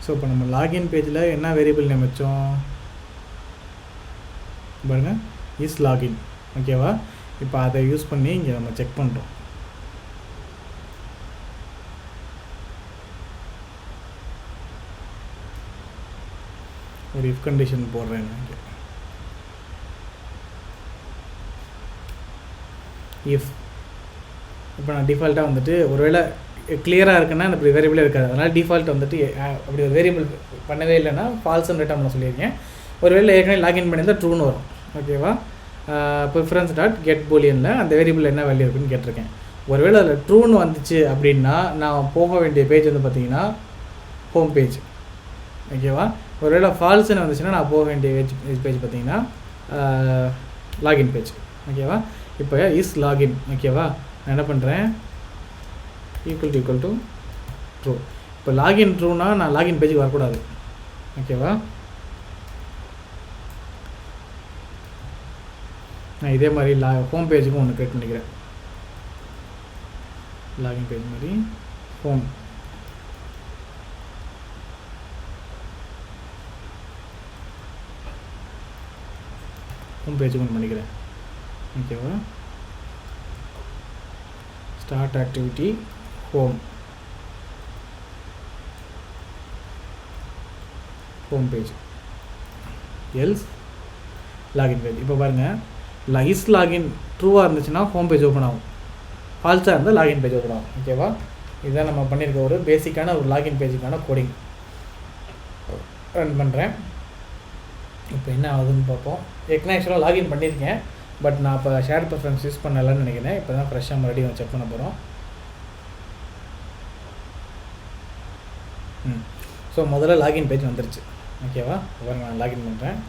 [SPEAKER 1] ஸோ இப்போ நம்ம லாகின் பேஜில் என்ன வேரியபிள் நேம் வச்சோம் பாருங்கள், இஸ் லாகின். ஓகேவா? இப்போ அதை யூஸ் பண்ணி இங்கே நம்ம செக் பண்ணுறோம். ஒரு இஃப் கண்டிஷன் போடுறேன் இங்கே. இஃப் இப்போ நான் டிஃபால்ட்டாக வந்துட்டு ஒருவேளை கிளியராக இருக்குன்னா அந்த இப்படி வேரியபிளே இருக்காது. அதனால் டிஃபால்ட் வந்துட்டு அப்படி ஒரு வேரியபிள் பண்ணவே இல்லைன்னா ஃபால்ஸ்ன்னு ரிட்டர்ன் பண்ண சொல்லியிருக்கேன். ஒருவேளை ஏற்கனவே லாகின் பண்ணியிருந்தால் ட்ரூன்னு வரும். ஓகேவா? ப்ரிஃபரன்ஸ் டாட் கெட் பூலியனில் அந்த வேரியபிள் என்ன வேல்யூ இருக்குன்னு கேட்டிருக்கேன். ஒருவேளை அதில் ட்ரூன்னு வந்துச்சு அப்படின்னா நான் போக வேண்டிய பேஜ் வந்து பார்த்திங்கன்னா ஹோம் பேஜ். ஓகேவா? ஒருவேளை ஃபால்ஸ்ன்னு வந்துச்சுன்னா நான் போக வேண்டிய பேஜ் பார்த்திங்கன்னா லாகின் பேஜ். ஓகேவா? இப்போ இஸ் லாகின். ஓகேவா? நான் என்ன பண்ணுறேன், ஈக்குவல் டு ட்ரூ. இப்போ லாகின் ட்ரூனா நான் லாகின் பேஜுக்கு வரக்கூடாது. ஓகேவா? நான் இதே மாதிரி ஹோம் பேஜுக்கும் ஒன்று க்ரியேட் பண்ணிக்கிறேன். லாகின் பேஜ் மாதிரி ஹோம் பேஜுக்கு ஒன்று பண்ணிக்கிறேன். ஓகேவா? Start activity home page else login page. இப்போ பாருங்கள், இஸ் லாகின் ட்ரூவாக இருந்துச்சுன்னா ஹோம் பேஜ் ஓப்பன் ஆகும், ஃபால்ஸாக இருந்தால் லாகின் பேஜ் ஓப்பன் ஆகும். ஓகேவா? இதுதான் நம்ம பண்ணியிருக்க ஒரு பேசிக்கான ஒரு லாகின் பேஜுக்கான கோடிங். ரன் பண்ணுறேன். இப்போ என்ன ஆகுதுன்னு பார்ப்போம். ஏற்கனவே ஆக்சுவலாக லாகின் பண்ணியிருக்கேன், பட் நான் இப்போ ஷேர் ப்ரிஃபரன்ஸ் யூஸ் பண்ணலன்னு நினைக்கிறேன். இப்போ தான் ஃப்ரெஷ்ஷாக மறுபடியும் செக் பண்ண போகிறோம். ஸோ முதல்ல லாகின் பேஜ் வந்துருச்சு. ஓகேவா? பாருங்க, நான் லாகின் பண்ணுறேன்.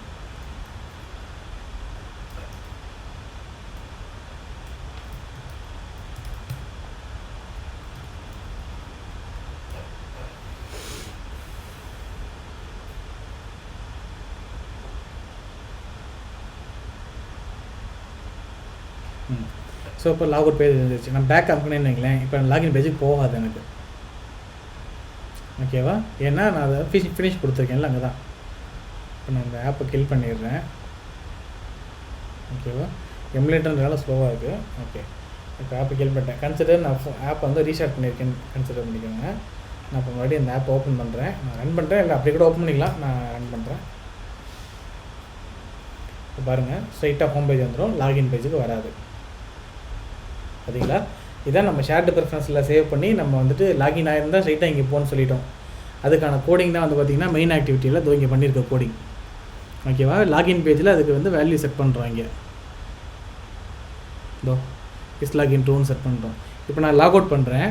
[SPEAKER 1] ஸோ இப்போ லாகவுட் பேஜ் வந்துருச்சு. நான் பேக் அனுப்புனேன்னு வைங்களேன், இப்போ லாகின் பேஜுக்கு போகாது எனக்கு. ஓகேவா? ஏன்னா நான் அதை ஃபினிஷ் கொடுத்துருக்கேன்ல, அங்கே தான். இப்போ நான் இந்த ஆப்பை கில் பண்ணிடுறேன். ஓகேவா? எமுலேட்டர்னால ஸ்லோவாக இருக்குது. ஓகே, இப்போ ஆப்பை கில் பண்ணிட்டேன். கன்சிடர் நான் ஆப்பை வந்து ரீஸ்டார்ட் பண்ணியிருக்கேன், கன்சிடர் பண்ணிக்கோங்க. நான் இப்போ மறுபடியும் இந்த ஆப்பை ஓப்பன் பண்ணுறேன். நான் ரன் பண்ணுறேன், இல்லை அப்படி கூட ஓப்பன் பண்ணிக்கலாம். நான் ரன் பண்ணுறேன். இப்போ பாருங்கள், ஸ்ட்ரைட்டாக ஹோம் பேஜ் வந்துடும், லாகின் பேஜுக்கு வராது. பார்த்தீங்களா? இதான் நம்ம ஷேர்டு ப்ரிஃபரன்ஸில் சேவ் பண்ணி நம்ம வந்துட்டு லாகின் ஆகிருந்தால் ஸ்ட்ரைட்டாக இங்கே போன்னு சொல்லிட்டோம். அதுக்கான கோடிங் தான் வந்து பார்த்திங்கன்னா மெயின் ஆக்டிவிட்டியில் இதோ இங்கே பண்ணியிருக்க கோடிங். ஓகேவா? லாகின் பேஜில் அதுக்கு வந்து வேல்யூ செட் பண்ணுறோம். இங்கே இதோ இஸ் லாகின் ட்ரூன்னு செட் பண்ணுறோம். இப்போ நான் லாக் அவுட் பண்ணுறேன்.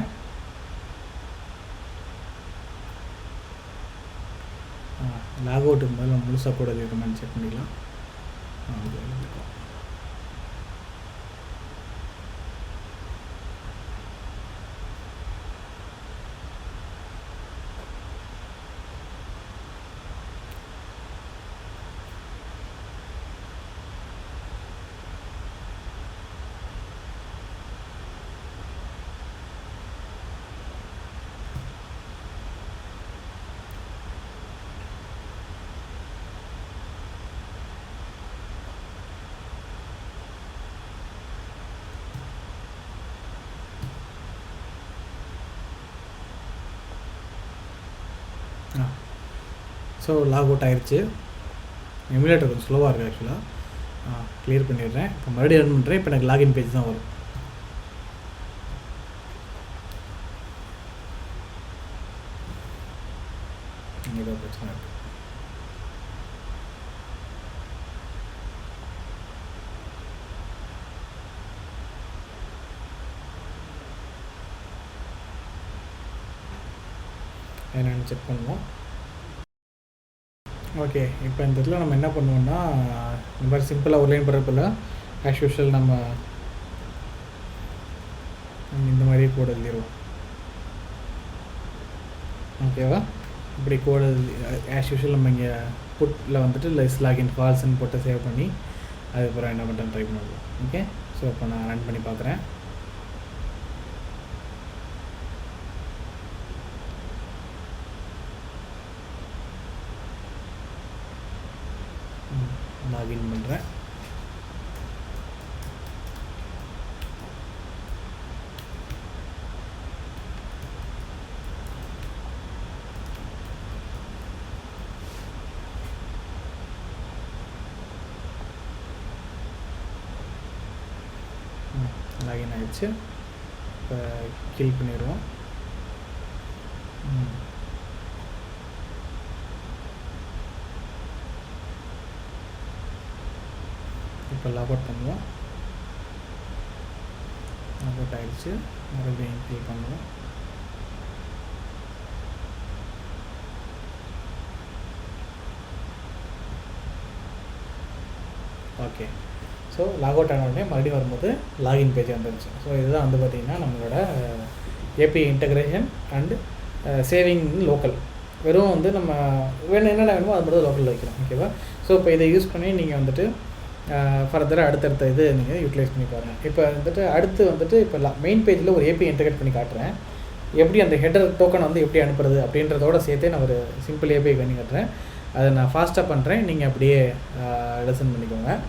[SPEAKER 1] லாக் அவுட்டுக்கு முதல்ல முழுசாக கூட இருக்குமான்னு செக் பண்ணிக்கலாம். ஸோ லாக் அவுட் ஆயிடுச்சு. எமுலேட்டர் கொஞ்சம் ஸ்லோவாக இருக்குது ஆக்சுவலாக. க்ளியர் பண்ணிடுறேன். இப்போ மறுபடியும் ரன் பண்ணுறேன். இப்போ எனக்கு லாகின் பேஜ் தான் வரும். ஏதோ பிரச்சனை இருக்குது. என்னென்னு செக் பண்ணுவோம். ஓகே, இப்போ இந்த இதில் நம்ம என்ன பண்ணுவோம்னா, இந்த மாதிரி சிம்பிளாக ஒரு லைன் போடுறப்பில்ல ஆஸ் யூஷுவல் நம்ம இந்த மாதிரியே கோடு எழுதிடுவோம். ஓகேவா? இப்படி கோடு ஆஸ் யூஷுவல் நம்ம இங்கே புட்டில் வந்துட்டு லெஸ் லாகின் ஃபால்ஸ்ன்னு போட்டு சேவ் பண்ணி அதுக்கப்புறம் என்ன பண்ணுறேன்னு ட்ரை பண்ணுவோம். ஓகே, ஸோ இப்போ நான் ரன் பண்ணி பார்க்குறேன். லாகின் பண்ணுறேன். லாகின் ஆகிடுச்சு. இப்போ கில் பண்ணிடுவோம். இப்போ லாக் அவுட் பண்ணுவோம். லாக் அவுட் ஆகிடுச்சு. மறுபடியும் கில் பண்ணுவோம். ஓகே, ஸோ லாக் அவுட் ஆன உடனே மறுபடியும் வரும்போது லாகின் பேஜ் வந்துருச்சு. ஸோ இதுதான் வந்து பார்த்திங்கன்னா நம்மளோட API integration and saving local. வெறும் வந்து நம்ம என்னென்ன வேணுமோ அது மட்டும் லோக்கலில் வைக்கிறோம். ஓகேவா? ஸோ இப்போ இதை யூஸ் பண்ணி நீங்கள் வந்துட்டு ஃபர்தராக அடுத்தடுத்த இது நீங்கள் யூட்டிலைஸ் பண்ணி பாருங்கள். இப்போ வந்துட்டு அடுத்து வந்துட்டு இப்போ மெயின் பேஜில் ஒரு ஏபிஐ இன்டகிரேட் பண்ணி காட்டுறேன். எப்படி அந்த ஹெடர் டோக்கன் வந்து எப்படி அனுப்புறது அப்படின்றதோட சேர்த்தே நான் ஒரு சிம்பிள் ஏபிஐ பண்ணி காட்டுறேன். அதை நான் ஃபாஸ்ட்டாக பண்ணுறேன், நீங்கள் அப்படியே லெசன் பண்ணிக்கோங்க.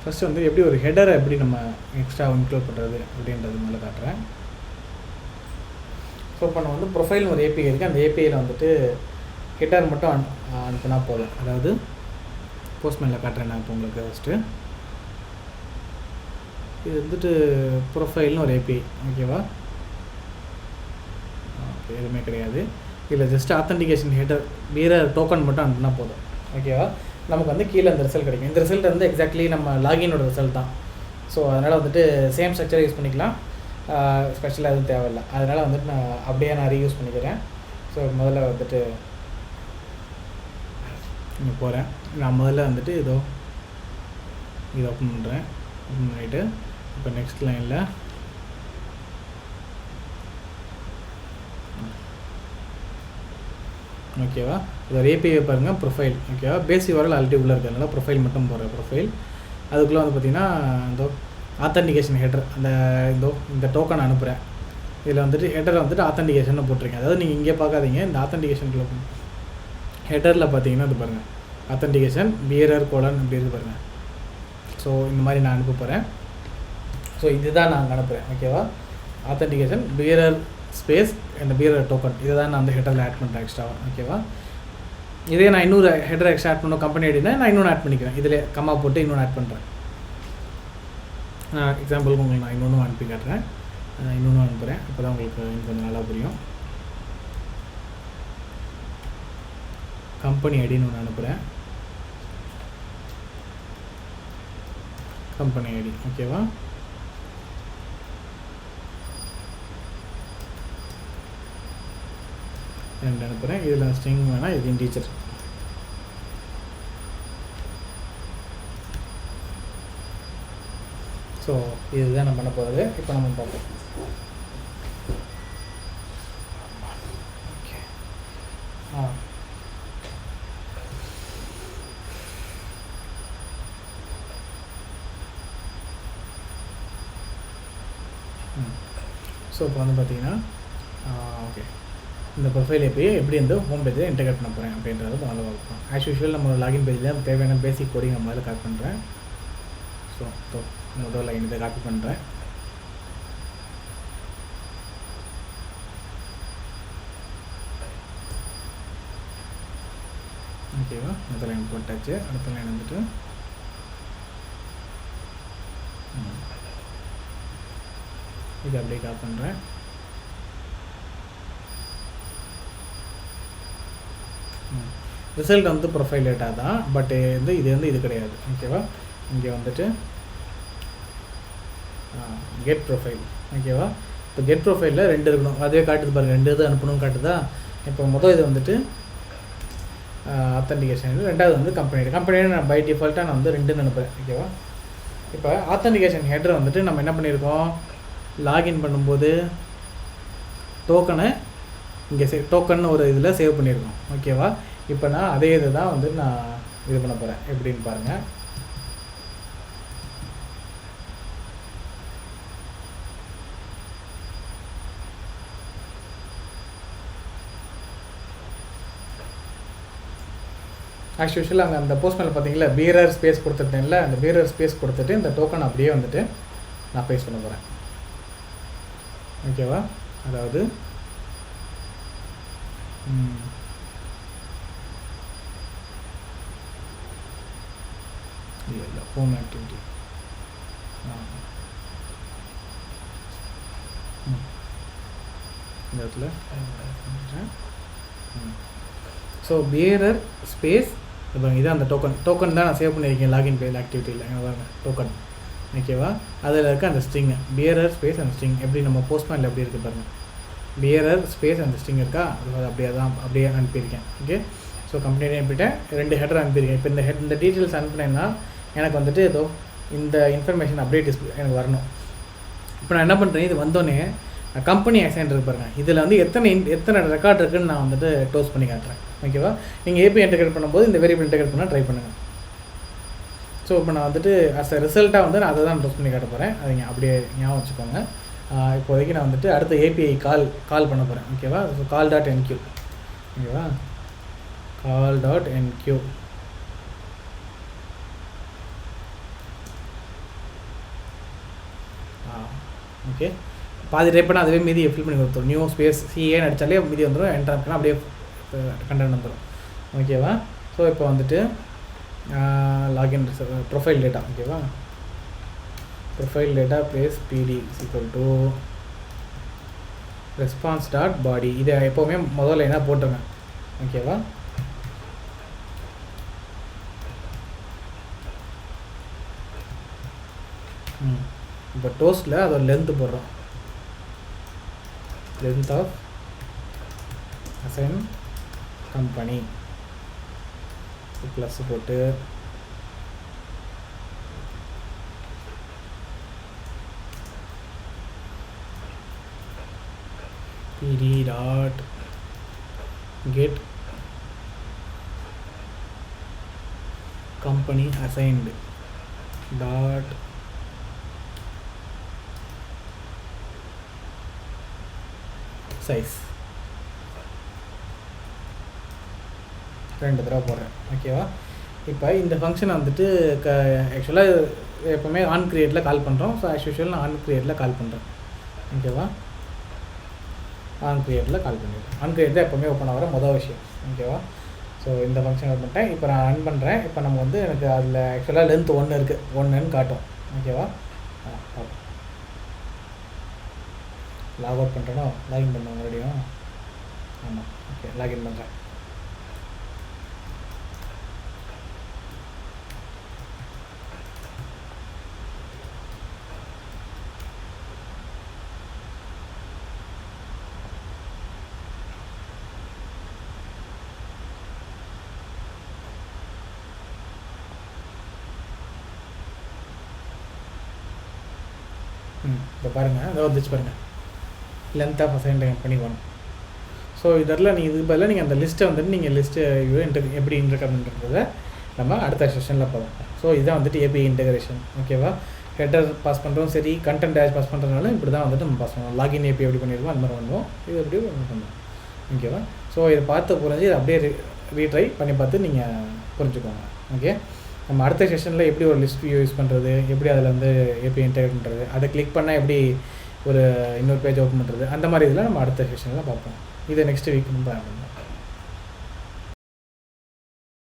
[SPEAKER 1] ஃபஸ்ட்டு வந்து எப்படி ஒரு ஹெடரை எப்படி நம்ம எக்ஸ்ட்ரா இன்க்ளூட் பண்ணுறது அப்படின்றது மேலே காட்டுறேன். ஸோ இப்போ நம்ம வந்து ப்ரொஃபைல்னு ஒரு ஏபிஐ இருக்குது. அந்த ஏபிஐயில் வந்துட்டு ஹெடர் மட்டும் அனுப்புனா போதும். அதாவது போஸ்ட்மேனில் காட்டுறேன் நான் இப்போ உங்களுக்கு. ஃபஸ்ட்டு இது வந்துட்டு ப்ரொஃபைல்னு ஒரு ஏபிஐ. ஓகேவா? ஓகே, எதுவுமே கிடையாது. இதில் ஜஸ்ட் ஆத்தென்டிகேஷன் ஹெடர் வேறு டோக்கன் மட்டும் அனுப்புனா போதும். ஓகேவா? நமக்கு வந்து கீழே அந்த ரிசல்ட் கிடைக்கும். இந்த ரிசல்ட் வந்து எக்ஸாக்ட்லி நம்ம லாகினோட ரிசல்ட் தான். ஸோ அதனால் வந்துட்டு சேம் ஸ்ட்ரக்சரை யூஸ் பண்ணிக்கலாம், ஸ்பெஷலாக எதுவும் தேவையில்லை. அதனால் வந்துட்டு நான் அப்படியே நான் ரீயூஸ் பண்ணிக்கிறேன். ஸோ முதல்ல வந்துட்டு இங்கே போகிறேன். நான் முதல்ல வந்துட்டு இது ஓப்பன் பண்ணுறேன். ஓப்பன் பண்ணிவிட்டு இப்போ நெக்ஸ்ட் லைனில் ஓகேவா, இது ஒரு ஏபிஐ பாருங்கள், ப்ரொஃபைல். ஓகேவா, பேசிக் வரல ஆல்ரெடி உள்ளே இருக்கிறதுனால ப்ரொஃபைல் மட்டும் போடுற ப்ரொஃபைல். அதுக்குள்ளே வந்து பார்த்திங்கன்னா இந்த ஆத்தென்டிகேஷன் ஹெட்டர், அந்த இந்த டோக்கன் அனுப்புகிறேன். இதில் வந்துட்டு ஹெட்டரை வந்துட்டு ஆத்தென்டிகேஷன் போட்டிருக்கேன். அதாவது நீங்கள் இங்கே பார்க்காதீங்க, இந்த ஆத்தென்டிகேஷனுக்குள்ள ஹெட்டரில் பார்த்தீங்கன்னா இது பாருங்கள், ஆத்தென்டிகேஷன் பியரர் கோலன் அப்படி இருக்கு பாருங்கள். ஸோ இந்த மாதிரி நான் அனுப்ப போகிறேன். ஸோ இதுதான் நான் அங்கே அனுப்புகிறேன். ஓகேவா, ஆத்தென்டிகேஷன் பியரர் ஸ்பேஸ் இந்த பியரர் டோக்கன், இதை தான் நான் அந்த ஹெட்டரில் ஆட் பண்ணுறேன் எக்ஸ்ட்ராவாக. ஓகேவா, இதே நான் இன்னொரு ஹெட்டர் எக்ஸ்ட்ரா ஆட் பண்ணணும் கம்பெனி ஐடினா நான் இன்னொன்று ஆட் பண்ணிக்கிறேன். இதில் கம்மா போட்டு இன்னொன்று ஆட் பண்ணுறேன். எக்ஸாம்பிளுக்கு உங்களுக்கு நான் இன்னொன்று அனுப்பி காட்டுறேன். இன்னொன்று அனுப்புகிறேன், அப்போ தான் உங்களுக்கு கொஞ்சம் நல்லா புரியும். கம்பெனி ஐடின்னு ஒன்று அனுப்புகிறேன். Company ID. ஓகேவா, ரெண்டு அனுப்புகிறேன். இதில் ஸ்ட்ரிங் வேணால் இது இன்டீஜர். ஸோ இதுதான் நம்ம பண்ண போகிறது. இப்போ நம்ம பார்ப்போம். ஓகே, ஸோ இப்போ வந்து பார்த்தீங்கன்னா ஓகே, இந்த ப்ரொஃபைல் எப்படி வந்து ஹோம் பேஜில் இன்டெகிரேட் பண்ண போகிறேன் அப்படின்றத முதல்ல பார்ப்போம். ஆஸ் யூஷுவல் நம்ம லாகின் பேஜில் தேவையான பேசிக் கோடிங் நான் முதல்ல காப்பி பண்ணுறேன். ஸோ முதல் லைன் இதை காப்பி பண்ணுறேன். ஓகேவா, முதல் லைன் போட்டாச்சு. அடுத்த லைன் வந்துட்டு இது அப்படியே காப்பி பண்ணுறேன். ரிசல்ட் வந்து ப்ரொஃபைல் டேட்டா தான், பட் இது கிடையாது. ஓகேவா, இங்கே வந்துட்டு கெட் ப்ரொஃபைல். ஓகேவா, இப்போ கெட் ப்ரொஃபைலில் 2 இருக்கணும். அதுவே காட்டுது பாருங்கள், 2 இது அனுப்பணும் காட்டுதா. இப்போ இது வந்துட்டு ஆத்தென்டிகேஷன், ரெண்டாவது வந்து கம்பெனி நான் பை டிஃபால்ட்டாக நான் வந்து 2 அனுப்புகிறேன். ஓகேவா, இப்போ ஆத்தென்டிகேஷன் ஹெட்டர் வந்துட்டு நம்ம என்ன பண்ணியிருக்கோம், லாகின் பண்ணும்போது டோக்கனை இங்கே டோக்கன் ஒரு இதில் சேவ் பண்ணியிருக்கோம். ஓகேவா, இப்போ நான் அதே இதை தான் வந்து நான் இது பண்ண போகிறேன். எப்படின்னு பாருங்கள். ஆஸ் யூஷுவல் அங்கே அந்த போஸ்ட்மேனில் பார்த்தீங்களா பீரர் ஸ்பேஸ் கொடுத்துட்டேன்ல, அந்த பீரர் ஸ்பேஸ் கொடுத்துட்டு இந்த டோக்கன் அப்படியே வந்துட்டு நான் பேஸ்ட் பண்ண போகிறேன். ஓகேவா? அதாவது இல்லை ஹோம் ஆக்டிவிட்டி இந்த இடத்துல ஸோ பியரர் ஸ்பேஸ் இப்போ இதான் அந்த டோக்கன் தான் நான் சேவ் பண்ணியிருக்கேன் லாகின் பேஜ் ஆக்டிவிட்டியில் டோக்கன். ஓகேவா? அதில் இருக்க அந்த ஸ்ட்ரிங்கு பியரர் ஸ்பேஸ் அந்த ஸ்ட்ரிங் எப்படி நம்ம போஸ்ட்மேனில் எப்படி இருக்குது பாருங்கள், பியரர் ஸ்பேஸ் அந்த ஸ்ட்ரிங் இருக்கா, அது அப்படியே அனுப்பியிருக்கேன். ஓகே, ஸோ கம்பெனி அனுப்பிட்டேன், 2 ஹெட்டர் அனுப்பியிருக்கேன். இப்போ இந்த டீட்டெயில்ஸ் அனுப்பினேன்னா எனக்கு வந்துட்டு ஏதோ இந்த இன்ஃபர்மேஷன் அப்படியே டிஸ்பிளே எனக்கு வரணும். இப்போ நான் என்ன பண்ணுறேன், இது வந்தோடனே கம்பெனி அசைன் இருக்கு பாருங்கள், இதில் வந்து எத்தனை ரெக்கார்ட் இருக்குதுன்னு நான் வந்துட்டு டோஸ் பண்ணி காட்டுறேன். ஓகேவா? நீங்கள் ஏபி இன்டெகிரேட் பண்ணும்போது இந்த வேரியபிள் இன்டெகிரேட் பண்ணால் ட்ரை பண்ணுங்கள். ஸோ இப்போ நான் வந்துட்டு அஸ் அ ரிசல்ட்டாக வந்து நான் அதை தான் டோஸ் பண்ணி காட்ட போகிறேன். அதை அப்படியே ஞாபகம் வச்சுக்கோங்க. இப்போதைக்கு நான் வந்துட்டு அடுத்த ஏபிஐ கால் பண்ண போகிறேன். ஓகேவா? So call.enq. ஓகேவா? call.enq. ஓகே, பாதி டைப் பண்ணால் அதுவே மீதி ஃபில் பண்ணி கொடுத்துரும். நியூ ஸ்பேஸ் சிஏன்னு அடித்தாலே மீதி வந்துடும், என்டர் பண்ணால் அப்படியே கண்டென்ட் வந்துடும். ஓகேவா? ஸோ இப்போ வந்துட்டு லாகின் ப்ரொஃபைல் டேட்டா. ஓகேவா? ப்ரொஃபைல் டேட்டா ப்ளேஸ் பிடி ஈக்குவல் டு response.body. இதை எப்போவுமே முதல்ல என்ன போட்டுருங்க. ஓகேவா? இப்போ டோஸ்ட்டில் அதோட லென்த்து போடுறோம், length of assign company plus போட்டு pd dot get company assigned dot size 2 தடவை போடுறேன். ஓகேவா? இப்போ இந்த ஃபங்க்ஷனை வந்துட்டு ஆக்சுவலாக எப்போவுமே ஆன் கிரியேட்டில் கால் பண்ணுறோம். ஸோ ஆஸ் யூஷுவல் நான் ஆன் கிரியேட்டில் கால் பண்ணுறேன். ஓகேவா? ஆன் கிரியேட்டில் கால் பண்ணிடுறேன். ஆன் கிரியேட் தான் எப்போவுமே ஓப்பன் ஆகிற மொதல் விஷயம். ஓகேவா? ஸோ இந்த ஃபங்க்ஷன் ஓப்பன் பண்ணிட்டேன். இப்போ நான் ரன் பண்ணுறேன். இப்போ நம்ம வந்து எனக்கு அதில் ஆக்சுவலாக லென்த் 1 இருக்குது, 1ன்னு காட்டும். ஓகேவா? லாக் அவுட் பண்ணுறேனோ, லாகின் பண்ணுவோம் மறுபடியும். ஆமாம், ஓகே, லாகின் பண்ணுறேன். இப்போ பாருங்கள், அதை வந்துச்சு பாருங்கள், length of assigned company 1. So இதெல்லாம் நீங்கள் இதுக்கு பதிலாக நீங்கள் அந்த லிஸ்ட்டை வந்துட்டு நீங்கள் லிஸ்ட்டு எப்படி இன்டர்கட் பண்ணுறதை நம்ம அடுத்த செஷனில் பார்ப்போம். ஸோ இதுதான் வந்துட்டு ஏபிஐ இன்டெகிரேஷன். ஓகேவா? ஹெட்டர் பாஸ் பண்ணுறோம், சரி, கண்டென்ட் டேஷ் பாஸ் பண்ணுறதுனால இப்படி தான் வந்துட்டு நம்ம பாஸ் பண்ணுவோம். லாகின் ஏபி எப்படி பண்ணிடுவோம் அந்த மாதிரி பண்ணுவோம், இது எப்படி பண்ணுவோம். ஓகேவா? ஸோ இதை பார்த்து புரிஞ்சு இதை அப்படியே ரீட்ரை பண்ணி பார்த்து நீங்கள் புரிஞ்சுக்கோங்க. ஓகே, நம்ம அடுத்த செஷனில் எப்படி ஒரு லிஸ்ட் வியூ யூஸ் பண்ணுறது, எப்படி அதில் வந்து ஏபிஐ இன்டெகிரேட் பண்ணுறது, அதை கிளிக் பண்ணால் எப்படி ஒரு இன்னொரு பேஜ் ஓப்பன் பண்ணுறது, அந்த மாதிரி இதெல்லாம் நம்ம அடுத்த செஷனில் பார்ப்போம். இதை நெக்ஸ்ட் வீக் நம்ம பண்ணுவோம்.